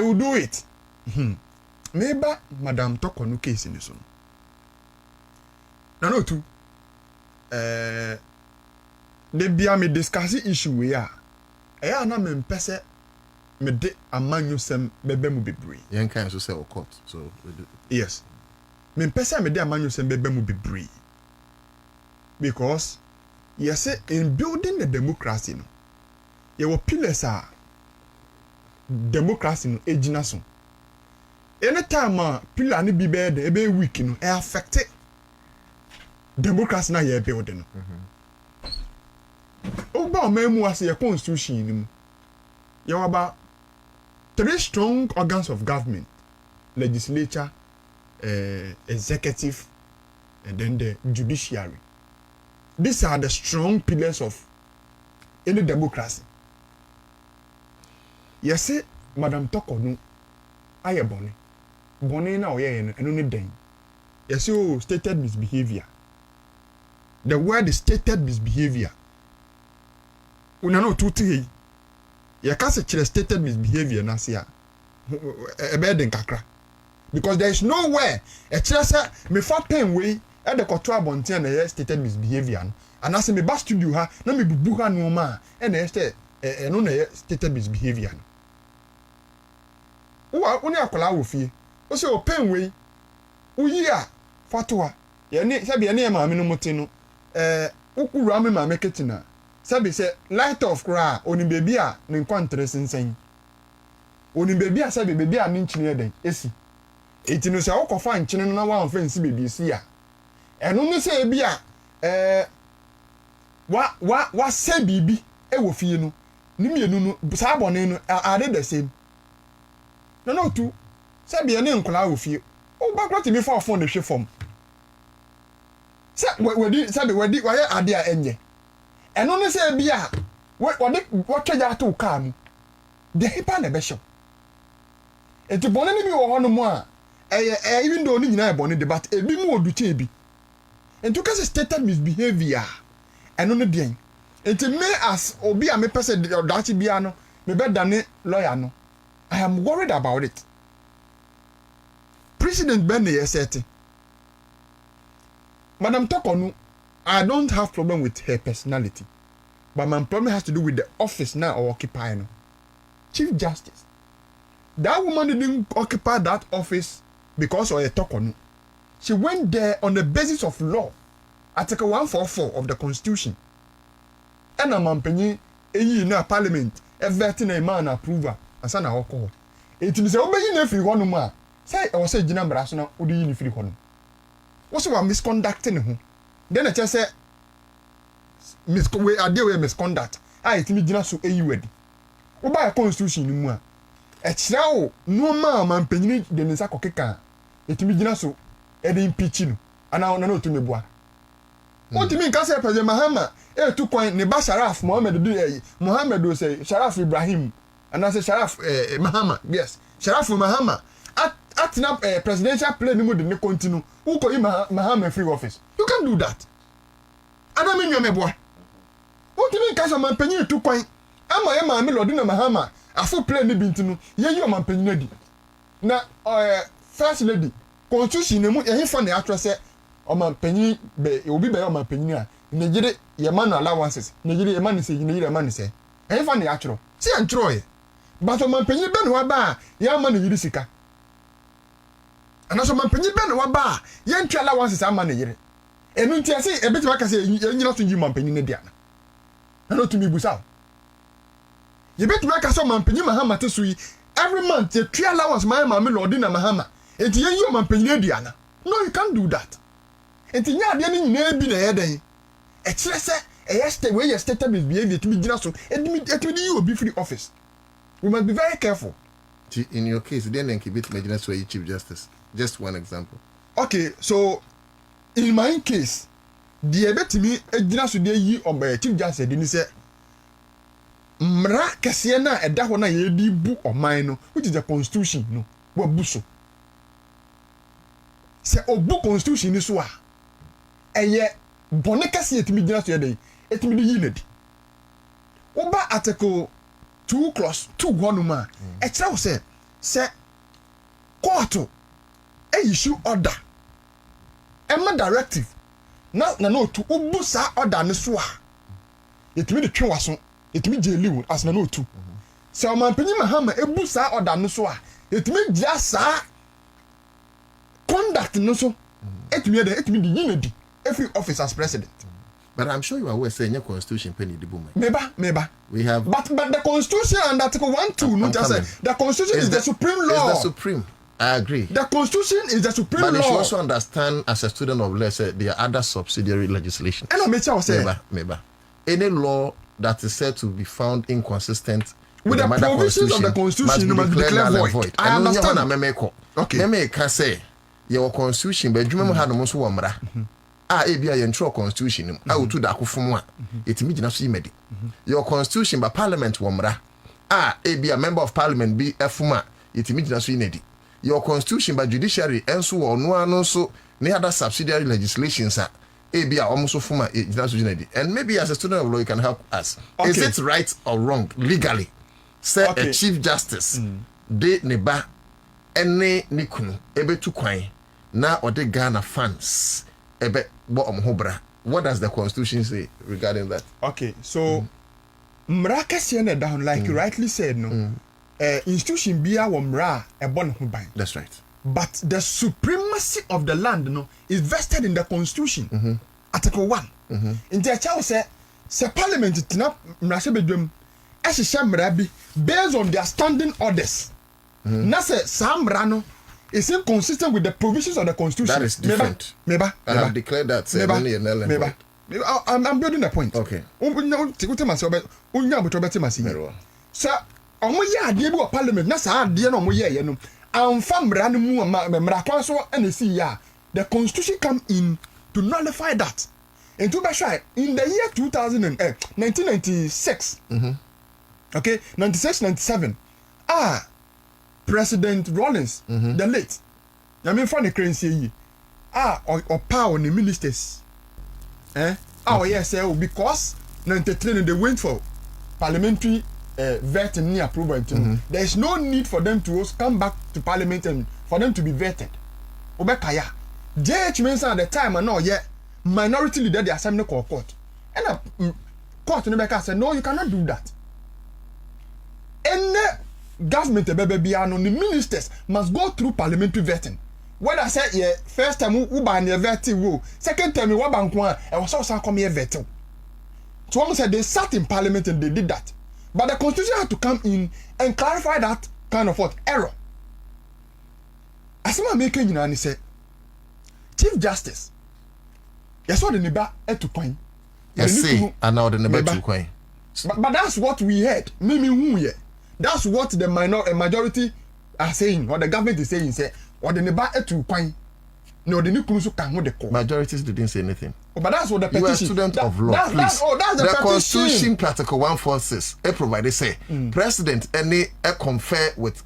will do it. Maybe Madame Toko no case in this one. No, too. They be me discussing issue we are. Na me mpese me de amanyu sem bebe mu bebre Yen kan so say o court so yes me mpese me de amanyu sem bebe mu bebre because yes in building the democracy no ye wo pillars a democracy no ejina so anytime a pillar ni bi be de ebe weak no e affect democracy na ye build no Oba memu as a constitution ni mu. You about 3 strong organs of government: legislature, executive, and then the judiciary. These are the strong pillars of any democracy. Yes, Madam Toko no aye boni. Boni na oye no eno ne den. Yes, you stated misbehavior. the word is stated misbehavior. Una no tuti ye ka se kire stated misbehavior na se a ebeden kakra, because there is nowhere e kire se me fa pen we e de koto abonten na ye stated misbehavior no, and as me ba studio ha na me bubu ha no ma e na ye no na ye stated misbehavior no. Uni akola wo fie o se o pen we uyi a fatwa ye ni se bi ye ne ma me no moti no ukuru ame ma me ketina sabi se light of cry oni baby a ne nkontre sensen oni baby a sabi baby a ne nchine eden esi eti no se akofa nchine no na wan fensi baby esi a eno no se bi a wa se bibi e wo fie no ni mienu no sa abone no are the same no tu sabi ye ne nkola wo fie o ba kwati mi fa phone de hwe fom se wedi sabi wedi wa ye ade a enye eno ne se bia wo twaja to ka mu de hipa na be show enti bone ni bi wo ho no mu a even though ni nyina e bone de but ebi mu odu che bi enti ka se stated misbehavior eno ne den enti me as obi a me pese dachi bia no me be dane lawyer no, I am worried about it. President Ben yesete Madam Tokonu, I don't have problem with her personality, but my problem has to do with the office now or occupying. Chief Justice. That woman didn't occupy that office because of a Tokonu. She went there on the basis of law. Article 144 of the Constitution. And a man penny a parliament, a vetting a man approval, and son of alcohol. It is obeying every one man. Say, I was saying, Jina Brasona, who do you free one? What's what misconducting him? Then I just say, I deal with misconduct. I think Jina so a you ready. What by a constitution in one? A chow, no man penny, then is a coca. It me Jina so, Eddie Pitchino, and I know to me boy. What do you mean, Casa President Mahama? 2 coin, Neba Sharaf, Mohammed will say, Sharaf Ibrahim, and I say Sharaf Mahama, yes, Sharaf Mahama. Acting up a presidential plane mode in the continue. Who call him Mahama free office? You can do that. I don't mean your boy. What do you mean, Casa man penny 2 coin? Am I Lordina Mahama? A full plane bintinu. Ye you man penny. Now, first lady, constitution, and funny actress said, O man penny, it will be by my penny. Nigeria, your man allowances. Nigeria, man say, you need a man say. And funny actual. See, and Troy. But o man penny ben waba, your man is Yusika. And also man penny ben waba, young allowances are man yere. And when I say a bit like I say, you're not to you man penny Diana. And not to me busal. You bet like I saw man penny Mahama to sui. Every month, you 3 allowance my mamma Lordina Mahama. And you man penny Diana. No, you can't do that. And you are the enemy be the day. A chess, a yesterday where you stated misbehavior to be generous, and you will be free office. We must be very careful. In your case, then keep it Major Way Chief Justice. Just one example. Okay, so in my case, the bet me a generous day on by Chief Justice didn't say Mra Cassiana a Dahona ye book of mine, which is the constitution, no, what busso. Say, oh, book constitution is why. And yet, Bonica see it me yesterday, it me the unit. Oba article 2 clause 2 1 man. A child said, court a issue order. Emma directive. Now, no to Ubusa order Neswa. It me the Trawason, it me Jelu as no two. So, man, Penny Mahama, a busa order Neswa. It me just conduct no so. It me the unity. Every office as president. But I'm sure you are aware saying your constitution penny the boom. Meba. We have but the constitution and article 1 2 not just say the constitution is the supreme law. It's the supreme. I agree. The constitution is the supreme law. But you should also understand as a student of law say there are other subsidiary legislation. And I make sure say Meba. Any law that is said to be found inconsistent with the provisions of the constitution must be declared void. I understand. Okay. Me can say your constitution but you had almost one mra. Ebia your constitution Otu Darko from one. It means not see medi. Your constitution by parliament womra. Ebia member of parliament be efuma. It means not see nedi. Your constitution by judiciary and so on no so any other subsidiary legislation ABA almost so former and maybe as a student of law you can help us. Okay. Is it right or wrong legally? Say Okay. a chief justice de neba ene nikunu ebe tu kwan na ode Ghana fans ebe bo omhobra. What does the constitution say regarding that? Okay, so Mrakasiane down like you rightly said no. Institution bia wo mra e bon ho ban. That's right. But the supremacy of the land no is vested in the constitution. Article 1. In the child say parliament tina mrase bedwam e hihye mra bi based on their standing orders. Na say samra no is inconsistent with the provisions of the constitution. That is different. Meba. I have declared that I'm building a point. Okay. So omo ye ade bi o parliament na sa ade na omo ye no amfa mra no mu mra kwan so na si ya the constitution come in to nullify that. And to be sure, in the year 1996 okay, 96 97 President Rawlings the late I mean for the currency yi or power the ministers yes because 93 they went for parliamentary vetting ni approval. There is no need for them to come back to parliament and for them to be vetted. Obekaya JH Mensah at the time and now minority leader the assembly court and court in the said no, you cannot do that. Any government the ministers must go through parliamentary vetting. When I say first time who ban the vetting, second time you ban one, and was also come here vetting. So almost said they sat in parliament and they did that. But the constitution had to come in and clarify that kind of error. As I'm making you and say, Chief Justice, yes, what the neighbor had to point. Yes, see, and now the neighbor to coin. But that's what we heard. That's what the majority are saying, what the government is saying, say, or the neighbor had to point. No, the new Kunusu can hold the call. Majorities didn't say anything. But that's what the petition. You are a student of law, please. That's the Constitution Protocol 146. It provides say President any confer with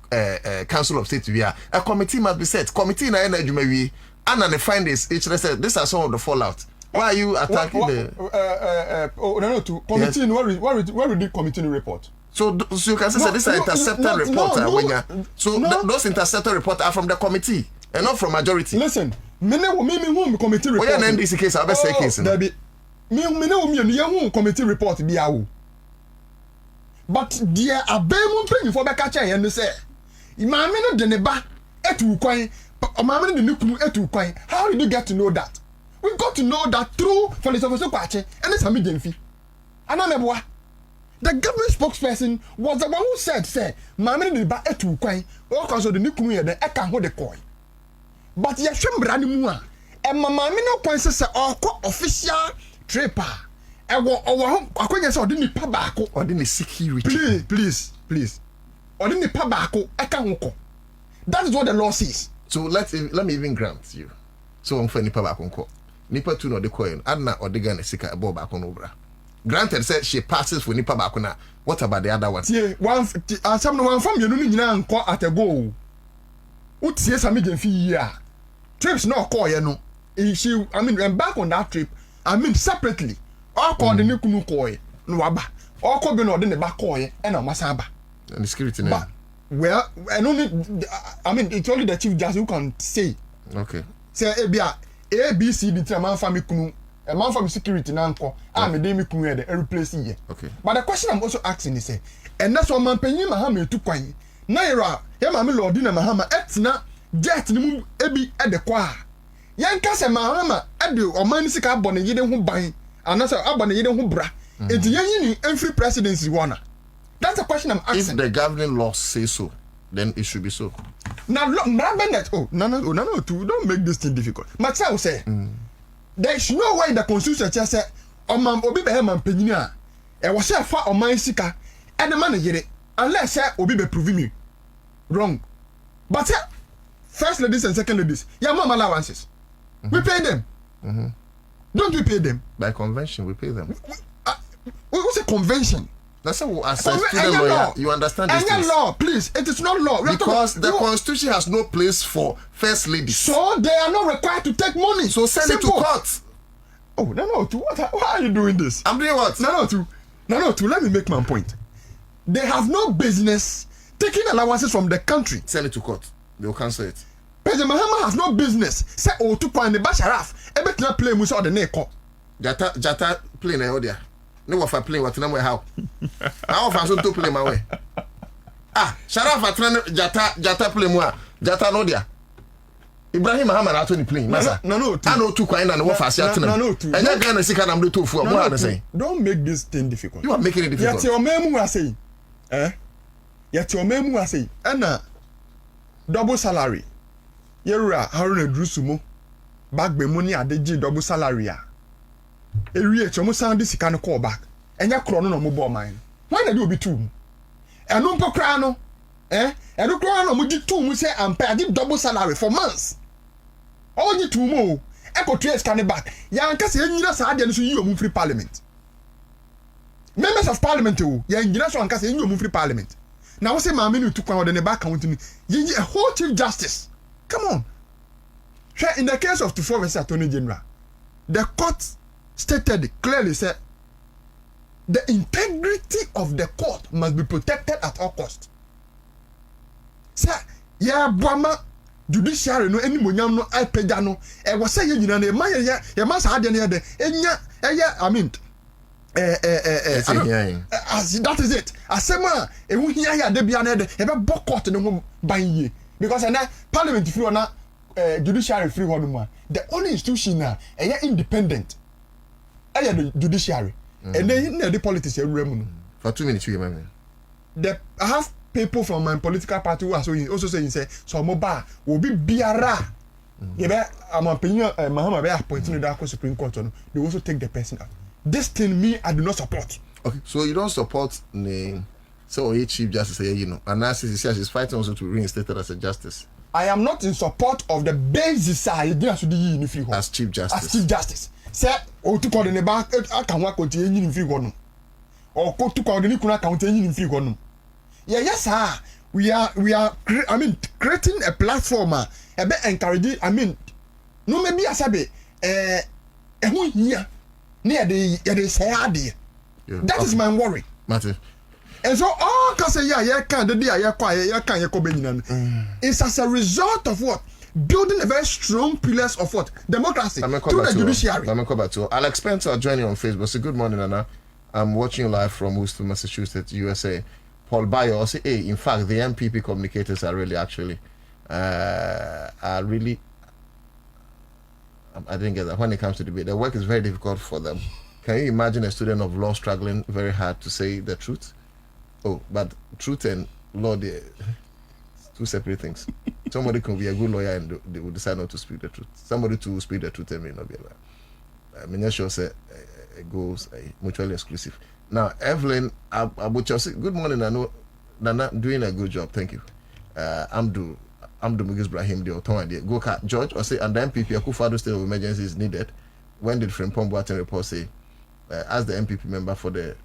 Council of State via a committee must be set. Committee na energy maybe and the findings each said these are some of the fallout. Why are you attacking the committee? Yes. Where will the committee report? So you can say this is an intercepted report. Those intercepted reports are from the committee and not from majority. Listen. Me committee report. Why an NDC case? I bet say case. Me committee report be awo. But there are bemu pay for be catch and say, "Imam no de neba etu kwan, imam no de nukunu etu kwan." How did you get to know that? We got to know that through Felix Kwache and it's Sami Jenfi. Anameboa. The government spokesperson was the one who said, "Say, imam no de neba etu kwan, o cause the nukunu here the eka ho de coin." But ye shembra ni mu a e mama me no kwan se official tripper e wo akonya se odi nipa baako odi ni security please odi nipa baako e ka ho ko. That is what the law says. So let me even grant you so on for nipa baako ko nipa tu no de coin adna odi ga na sika e bo baako no bra granted said she passes for nipa baako na what about the other one? Yeah, one from you no nyina nko at a go. Utie Sami Jenfi here. Trips no call you know. Back on that trip. Separately. All call the Nikunu koi. No waba. All call be no the back koi and a masaba. And the security name. Well, and only it's only the chief justice who can say. Okay. Say ABC the man family kunu. A man from security nanko. I'm a demi kunu the replace here. Okay. But the question I'm also asking is and that's what man penny mahame to kwai. Naira, Yamami Lordina Mahama, Etina, Jet Nimu Ebi at the qua. Yanka se Mahama, Edu, or Manisika Bonnie, you don't buy, and that's a Bonnie, you don't bra. It's Yanni and free presidency, Warner. That's a question I'm asking. If the governing law says so, then it should be so. Now, no, don't make this thing difficult. Matsa will say, there is no way the constitution just said, Mam Obi Beheman Penina, and was a far on my sika, and the man get it, unless Obi be proving me wrong. But first ladies and second ladies, your mom allowances. We pay them. Don't we pay them? By convention, we pay them. What's a convention? That's how as a student lawyer, you understand this. And law, please. It is not law. Because the constitution has no place for first ladies. So they are not required to take money. So send it to court. Oh, no, why are you doing this? I'm doing what? No, let me make my point. They have no business taking allowances from the country. Send it to court. They will cancel it. President Mahama has no business. Say Otu Darko and the Basharaf. Everything play with all the neko. Jata play na odia. No wafa play what na mo how. How fa so to play my way. Sharaf atran Jata play mo. Jata no dia. Ibrahim Muhammad ato ni play. Masa. No. Ano tu kwan na no wafa ase atena. No. Enya gan na sika na mdo tofu. Mo na say. Don't make this thing difficult. You are making it difficult. Yet your memu are saying. Yet your memu are saying. Ena double salary. Yerura Haruna Drusumo. Back be money adeji double salary a. Ewie chomo sound this can call back. Enya kro no mo bo mine. Why na do obi two? Eno mpo kra no. Eno kra no mo di two mu say ampe adi double salary for months. All you two mo. Eko trace can back. Ya nka se enyina sa ade no so yi omu free parliament. Members of parliament o. Ya nyina so nka se yi omu free parliament. Now we say maame no tu kwan ode ne back count ni. Yi a whole chief justice. Come on. In the case of Tufo vs. Attorney General, the court stated clearly said the integrity of the court must be protected at all costs. Sir, buama judiciary no any monyam no ipeja no e wo say yina na ma ye ma sa ade na de enya I mean that is it. Asema e hu hia ya de bia na de e be bo court no ho ban ye. Because na parliament free or na judiciary free one. The only institution now independent. The judiciary. And then the politics for 2 minutes, you remember. I have people from my political party who are also saying so mobile will be biara. I'm opinion Mahama be appointing the Supreme Court. They also take the person out. This thing I do not support. Okay, so you don't support the so Chief Justice, and now she's fighting also to reinstate her as a justice. I am not in support of the basis side as Chief Justice. As Chief Justice. Say, Otu Darko the back, I can work with you in free one. Or go to call the Nikuna account in free one. Yes, sir. We are creating a platform, a bit encouraging. No, maybe I said, here near the say, that is my worry. Matthew. And so all can say it's as a result of what? Building a very strong pillars of what? Democracy through the judiciary. Alex Spencer joining on Facebook. Say good morning, Anna. I'm watching you live from Worcester, Massachusetts, USA. Paul Bayo say, hey, in fact, the MPP communicators are really actually I didn't get that. When it comes to debate, the work is very difficult for them. Can you imagine a student of law struggling very hard to say the truth? Oh, but truth and law, they're two separate things. Somebody can be a good lawyer and they will decide not to speak the truth. Somebody to speak the truth and may not be a lawyer. I'm not sure say it goes mutually exclusive. Now, Evelyn Abuchasi, good morning. I know Nana doing a good job. Thank you. Amdu Mugis Brahim, the authority. Go George or say, and the MPP Akufo-Addo state of emergency is needed. When did Frimpong Boadu report say, as the MPP member for their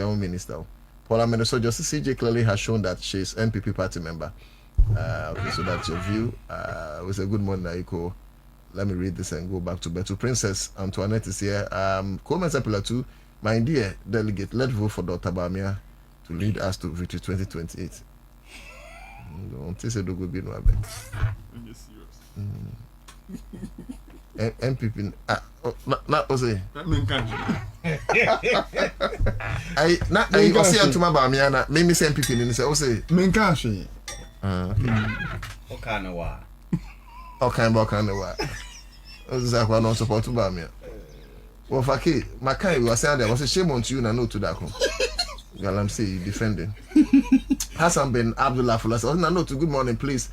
own minister? Paula Mendoza, Justice CJ clearly has shown that she's MPP party member. Okay, so that's your view. It was a good morning, Aiko. Let me read this and go back to Betu. Princess Antoinette is here. Coleman Sapila too. My dear delegate, let's vote for Dr. Bamia to lead us to victory 2028. Don't say do go be no abet. MPP not Ose. I say Antuma Bamia na me say MPP ni say Ose. Menkashi. Okanawa. Okanawa. Ozakwa no support Bamia. Well, Faki, Makai, you were saying there was a shame on you and Otu Darko. Galamsey, you defending. Hassan Ben Abdullah Fulas. No, good morning, please.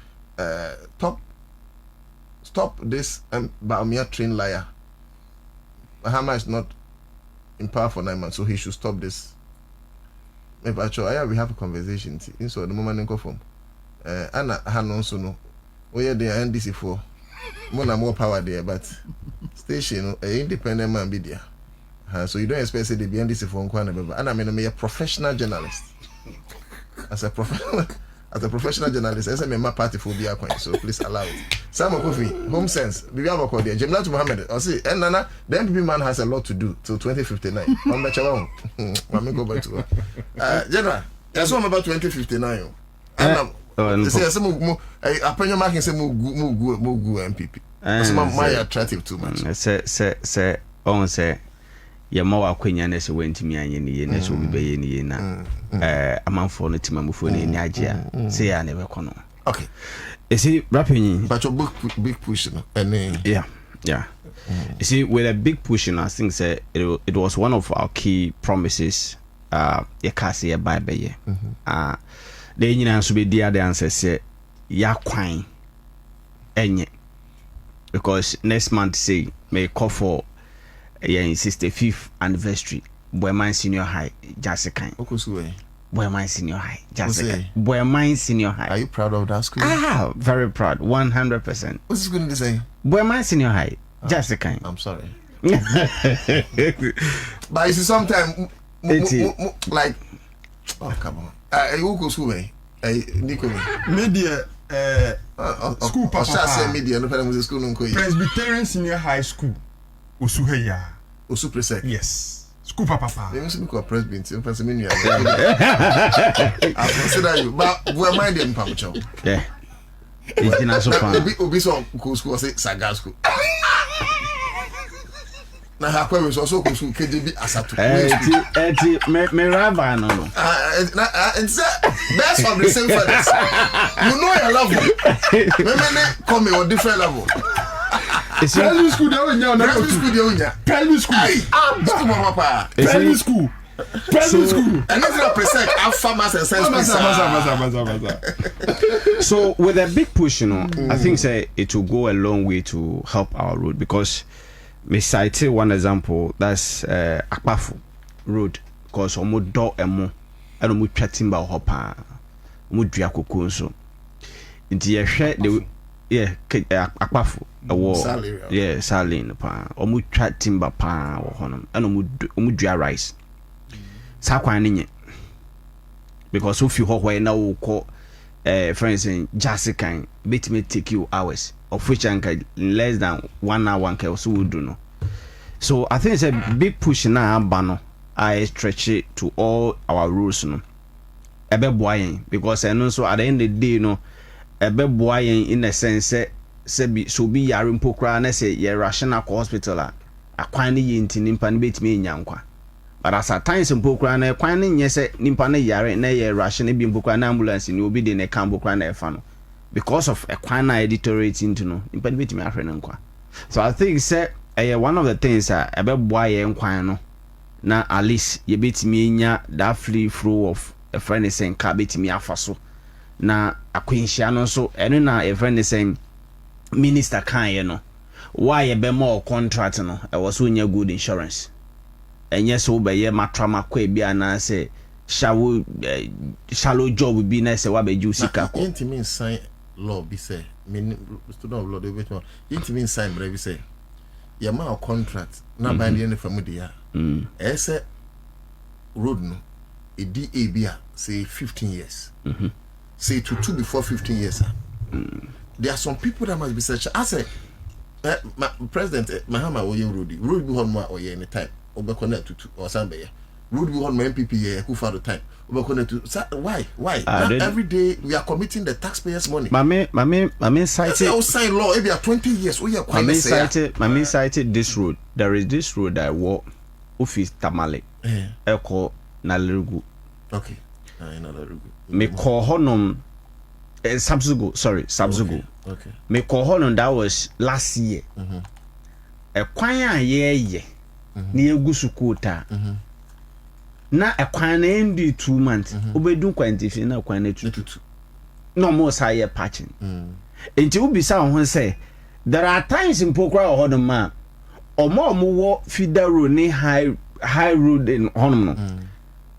Stop this Bamia train liar. Mahama is not in power for 9 months, so he should stop this. Maybe actually, we have a conversation. So the moment I go from Anna Hanon Sono, where the NDC for more power there, but station independent man be there. So you don't expect say they be NDC for Nkwana, and I mean I'm a professional journalist. As a as a professional journalist, I say my party phobia coin, so please allow it. Simon Kofi, Home Sense, Bibiaba Kodia, Jemlat Mohammed, I say, and Nana, the MPP man has a lot to do till 2059. I'm not sure. Let me go back to her. General, that's what I'm about 2059. Say, some opinion marking say more MPP. That's my attractive too much. Say, ya ma wa kwanya na se wantimi anye ne ye na so bibeye ne ye na amanfo no timamfo ne ni agye a se ya ne beko no. Okay. You see, rapping, but your big push, no? Yeah. You see, with a big push, I think say it was one of our key promises. You can't say a bye by then you know, so be the other answer say, ya quine, enye, because next month say may call for a 65th anniversary. Boy, my senior high, just a kind. Boy, my senior high, just a boy, my senior high. Are you proud of that school? Ah, very proud, 100%. What's this going to say? Boy, my senior high, just a kind. I'm sorry. But you see, sometimes, like, oh, come on. You go school, Nico, media, school, Papa, media, no problem school, no Presbyterian Senior High School, Usuheya, Usupresec. Yes, school, Papa. They must be called Presbyterian, Pennsylvania. I consider you, but we're minding, Papa. Yeah, it's not so fun. Obi so school, say Saga school. Na hakwa we so school KJB Asatu. Me rabbi no. And say best of the same feathers. You know your level. Women come on different level. Primary school there we Primary school. School papa. Primary school. Primary school. And that's not present our farmers and science. So with a big push, I think say it will go a long way to help our road, because me cite one example, that's Akpafu road, because omo do emo and omo twa timber ho pa omo dua kokon so nti ye hwe the Akpafu Salin pa omo twa timber pa wo honom and omo dua rice sa kwan ne nye, because if you ho hwe na wo ko for instance Jasican bit may take you hours, of which in less than 1 hour can also do no. So I think it's a big push now, Bano. I stretch it to all our rules, no. A bit boying, because I know so at the end of the day, no, a bit boying in the sense so be yarin pokra and say ye rational hospital a quine in nimpan bit me in yankwa. But as at times in pokra and a quine yes, nimpane yare, nay ration being pokra ambulance in you be in a cambo cran fano. Because of a quine editorate into no, nimpane bit me a friend. So I think say one of the things a bit boy and quine na at least ye bit me nya that free flow of a friend is saying car bit me afaso na a queen shiano so and na a friend is saying minister can you know why a be more contract no I was when good insurance and yes over ye matrama kwe bi na say shallow job will be nice wa be juicy ka ko intimate sign law be say student of law they wait intimate sign brave say your ma contract na by the end of family ese road no e DAB say 15 years say to 2 before 15 years there are some people that must be such I say President Mahama oye road be on ma oye any time obe connect to or somebody road be on my MPP here who for the time obe connect to why every day we are committing the taxpayers money mame cited sign law every 20 years we are quite mame cited this road. There is this road that walk office Tamale eko na Lerugu. Okay. Na Lerugu. Me call honom Sabzugo. Okay. Me call honom that was last year. A kwanya ye ni egusu kota. Na a kwanya end 2 months. Obedu kwantifi na kwanya 2. No more say patching. Enti ubisa ho say there are times in Pokra or honom ma omo feeder road ni high road in honom no.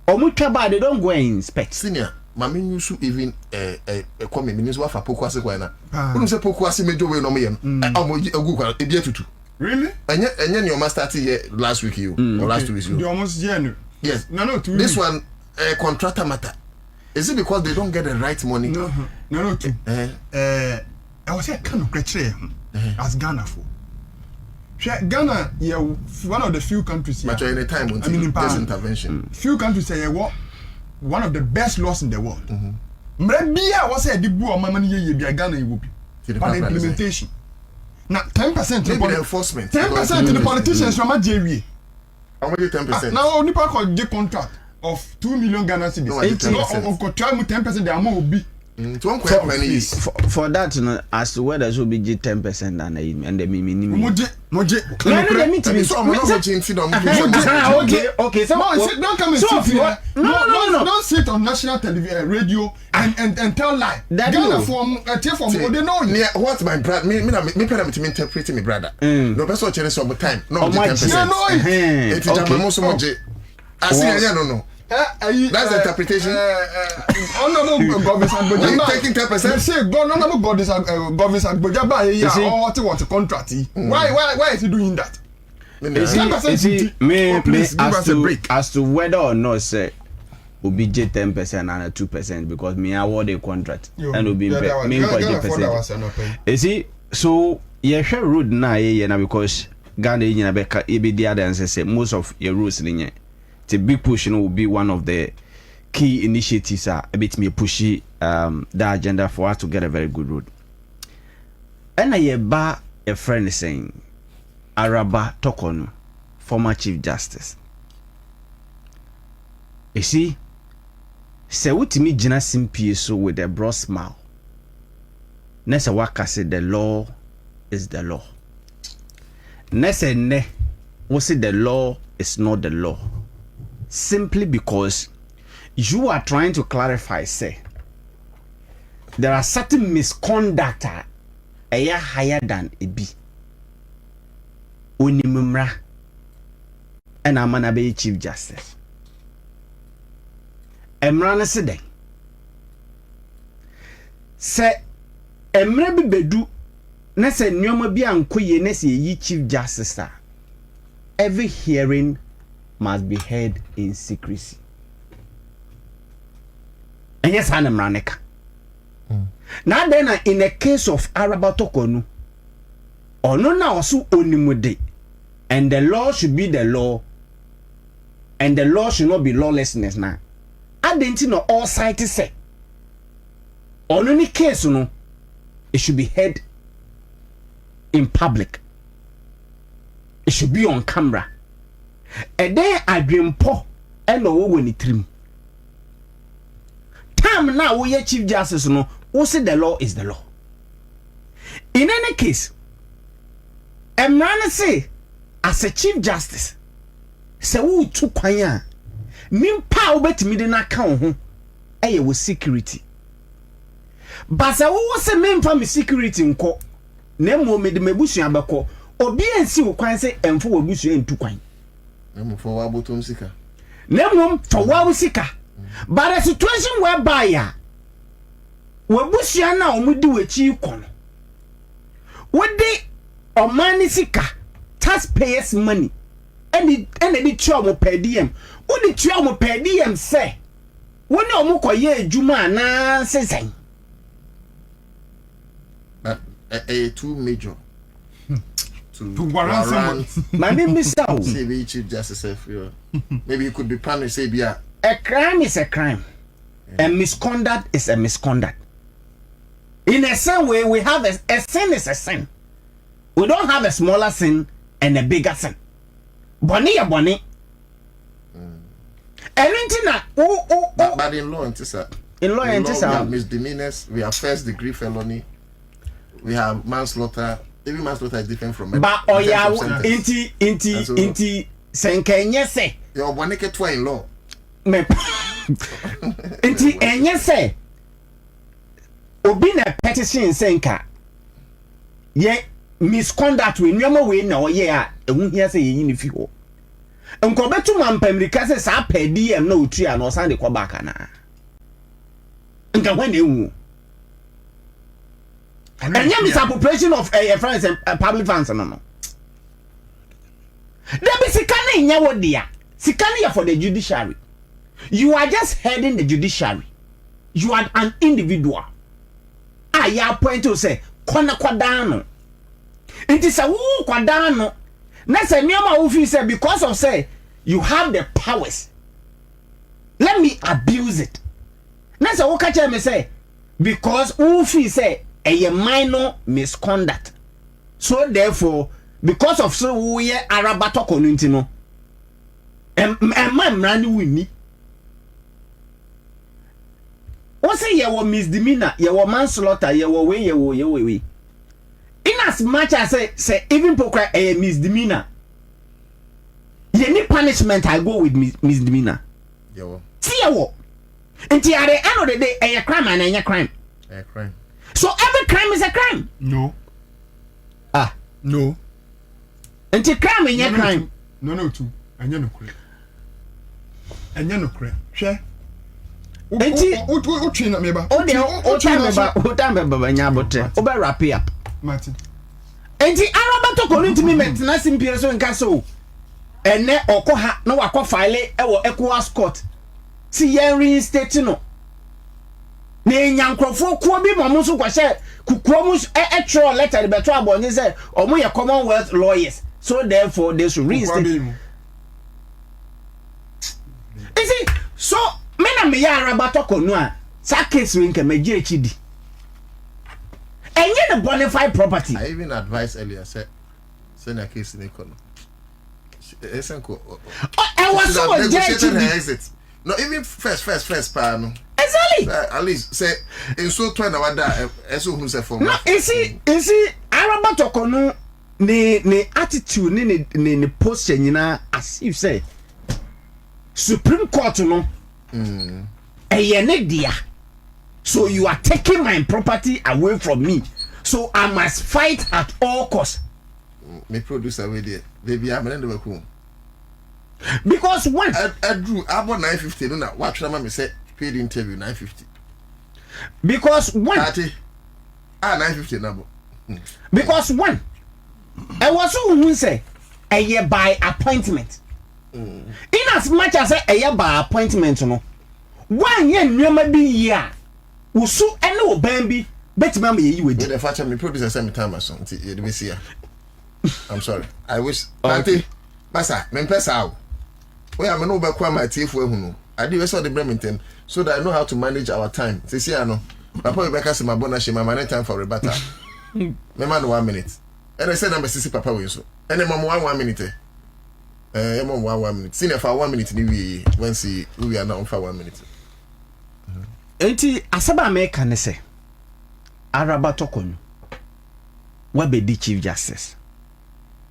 Omo twaba they don't go and inspect. Senior mami yusu even come means wa fa Pokwase kwa na. Wonu say Pokwase mejo we no me yem. Omo agu kwa e dia tutu. Really? Enye your master here last week you or last 2 weeks you. You almost year. Yes. No 2 weeks. This one contractor matter. Is it because they don't get the right money? No. I was saying, kind of criteria as Ghana for. Ghana, yeah, one of the few countries here. But any time when there's intervention. Few countries say, what one of the best laws in the world. Maybe I was saying, the boy, my money, you be a Ghana, you will be. But the implementation. Now, 10% to the enforcement. 10% to the politicians from a JV. How much 10%? Now, only part of the contract of 2 million Ghana cedis. No, 10%. Of course, 10%, the amount will be. For that, you know, as to whether it will be 10% and the minimum. Okay. So don't come and sit here. No. Don't sit on national television, radio, and tell lie. Ghana from they know. What's my brother? Me interpreting my brother. No person change some time. No 10%. It's just much. I see. No. That's the interpretation. Honorable Government Agboja taking 10%. Say Honorable Government Agboja what contract. Why is he doing that? As to whether or not say OBJ 10% and 2% because me award a contract and will be me 10%. You see, so you share road na because Ghana na beka ebi the other and say most of your rules in the big push will be one of the key initiatives a bit me pushy the agenda for us to get a very good road. And I ba a friend saying Araba Tokonu, former Chief Justice. You see, say what me jina simpie so with a broad smile. Nessa waka say the law is the law. Nessa ne what say the law is not the law. Simply because you are trying to clarify, say there are certain misconduct higher than a B. Unimumra and Amanabe Chief Justice. Emrana Sede. Say Emrebi Bedu Nese Nyoma Biancoye Nese ye Chief Justice. Every hearing must be heard in secrecy. And yes, Hanem Raneka. Now then, in the case of Araba Tokonu, or no now also onimude, and the law should be the law, and the law should not be lawlessness now. I didn't know all sides say. On any case, no, it should be heard in public. It should be on camera. And then I dream poor and no when it trim. Time now we are Chief Justice no, who say the law is the law. In any case, Emrana say as a Chief Justice, say who took kwanya, min pa ubet me na account ho, with security. But say who say min fa me security nko, na mo me de mebusu abeko, obi ansi wo kwan say emfo wo busu entu kwan. Nemo for wabotom sika. Nemo for wabu sika. But a situation whereby ya wabusia na omudi wechi kono. Wode omani sika taxpayers money and the tua mo per diem. Wode tua mo per diem say woni omo koye adwuma na sesen. Too major. To warrant My name is Sao. Say Chief Justice maybe you could be punished, say be a crime is a crime. A misconduct is a misconduct. In a same way, we have a sin is a sin. We don't have a smaller sin and a bigger sin. Bonnie a bonnie. But in law, we have misdemeanors, we have first degree felony, we have manslaughter. Even manslaughter is different from murder. But inti senkenye se. Your one naked twa in law. Inti enye se. Obi na petition senka. Ye misconduct we nyoma we na oye a ehun hia se yi ni fi ho. Enko betu mampamrika se sa pa DM na otua na osan de kwa back na. Nka when ewu. And yeah, misappropriation of friends and public funds, no. There be sikani in your dear. Sikani for the judiciary. You are just heading the judiciary. you are an individual. Ya point to say kwana kwadano. It is a woo kwadano. Na say niama wo fi say because of say you have the powers. Let me abuse it. Na say wo ka me say because wo fi say a minor misconduct. So therefore because of so wo ye arabato konunti no. Mrani wini. What say ye were misdemeanor, ye were manslaughter, ye were way. In as much as say even pokra a misdemeanor. Any punishment I go with misdemeanor. See ye wo. Until at the end of the day, a crime and a crime. A crime. So every crime is a crime. No. No. Until crime and a crime. No, too. And you're no crime. And you're no crime. Share. O train up me ba. O time me ba nya bote. O be wrap up. Martin. Enti araba to ko ntimi metna simpie so nka so. Ene okoha na wakọ file e wo ECOWAS court. Si yen reinstate no. Na enyankrofo ko bi mo so kwahye kukuo mu e tro letter be to abonye say omo ye Commonwealth lawyers. So therefore they should reinstate. Is it so mena me ya araba to ko no a sa case we nka magye echidi. Enye the bonafide property. I even advised earlier say send a case in economy. I was so exit. No, even first no. Exactly. At least say in so 20 wada eso who say for. No, you see araba to ko no ne attitude ne posture nyina as you say Supreme Court no dia. So you are taking my property away from me. So I must fight at all costs. Me producer way there. Baby, I'm not cool. Because one I drew about 950 no na what try me say paid interview 950. Because one 950 number. Because one I was who say a year by appointment. In as much as a year by appointment no. 1 year nyoma bi year. Usu ene wo bambi betima me yi wedi. The fact me producer say me time so nti ye dey see. I'm sorry. I wish Auntie Masa me pesa o. We am no be kwa my tifu ehu no. I dey so the Bremerton so that I know how to manage our time. Say see ano. Papa we beka say my bonus she my manage time for rebata. Me man 1 minute. And I said number 60 papa we so. And mom 1 minute. Mom 1 minute. Senior for 1 minute ni we when see we are now for 1 minute. Enti asaba America ne se araba tokonyo wa be di chief justice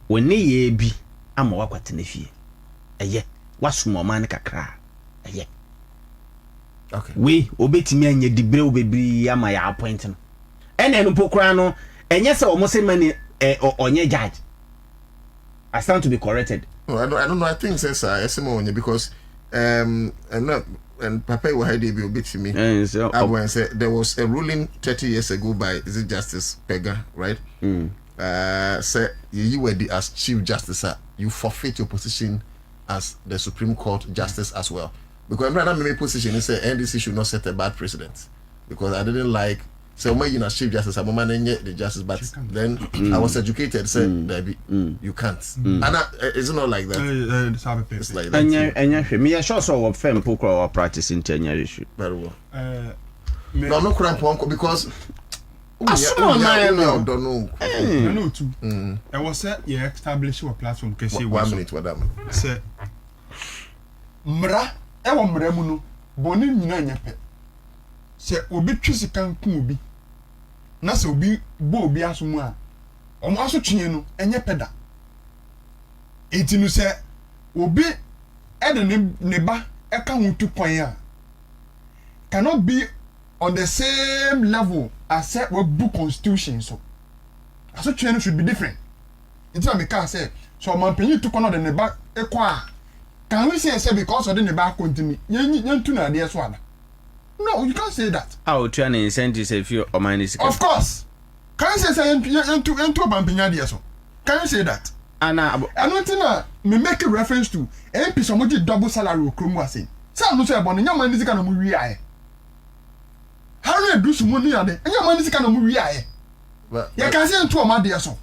woni ye bi ama wakwate na fie eye wasumo man kakra eye okay we obetimi anya dibre obebri ama ya appoint no ene no pokura no enye se omo se mani onye judge. I stand to be corrected. No, I don't know. I think says onye because and Papa will have a bit to me. I went say there was a ruling 30 years ago by is it Justice Pega, right? Say you were as Chief Justice, you forfeit your position as the Supreme Court Justice as well. Because I'm not my position is say NDC should not set a bad precedent. Because I didn't like so when you Chief Justice, I'm the justice, but then I was educated, said baby, you can't. And it's not like that. It's like that. And me sure so of fem poker or practice in 10 years issue. Very well. No cramp because I know too. I was set you establish a platform case 1 minute what that say mra e wo mra mu no boni nyina nyape se obi twisika nku obi na se obi bo obi asomu a omo aso twenye no enye peda enti no se obi e de ne ba e ka hu 2 point a cannot be on the same level as set we book constitution so aso twenye no should be different. It's not because say so man penny to corner the ne ba e kwa can we say because of the ne ba continue yen tu na de so ada. No, you can't say that. How to an incentive if you or mine is of course. Can you say into bampinya de so? Can you say that? And one thing me make a reference to MP somebody double salary okromu ase. Say no say bon nya man this kind of movie aye. how do do some money ade enya man sika na mo wi aye ya kan say nto o ma de so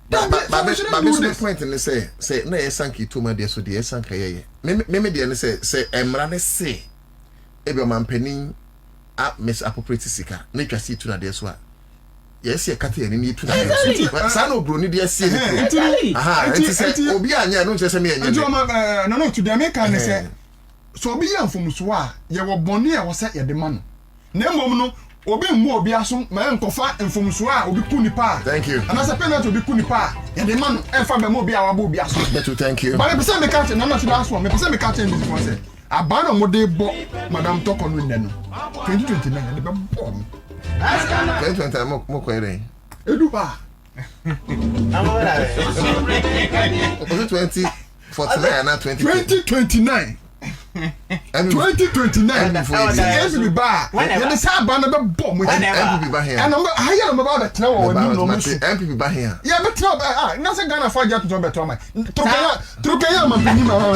but my point in say na yesanki to ma de so de yesanka ye me de ne say emra ne say ebe man panin a miss appropriate sika na twa si tu na de so a yes ye kata ye ni tu na de so sa no bro ni de si aha enti say obi anya no nche say me anya no to dem kan ne say so obi ya mfomso a ye wo bone e wo say ye de ma no na mmom no obi mmo obi aso ma enkofa mfomso a obi ku nipa thank you and as a penalty obi ku nipa ye de ma no enfa be mo obi a wabo obi aso thank you but me say me catch na not last one me say me catch this one say abana mo de bo madam toko no nne no 2029 de be bo me 2029 mo ko ere edu ba amara 2049 na 2029 2029 every bar you say ban be bomb MPP ba here and I hear about that now we no MPP ba here yeah but now na say Ghana for just to better man to kaya man pini ma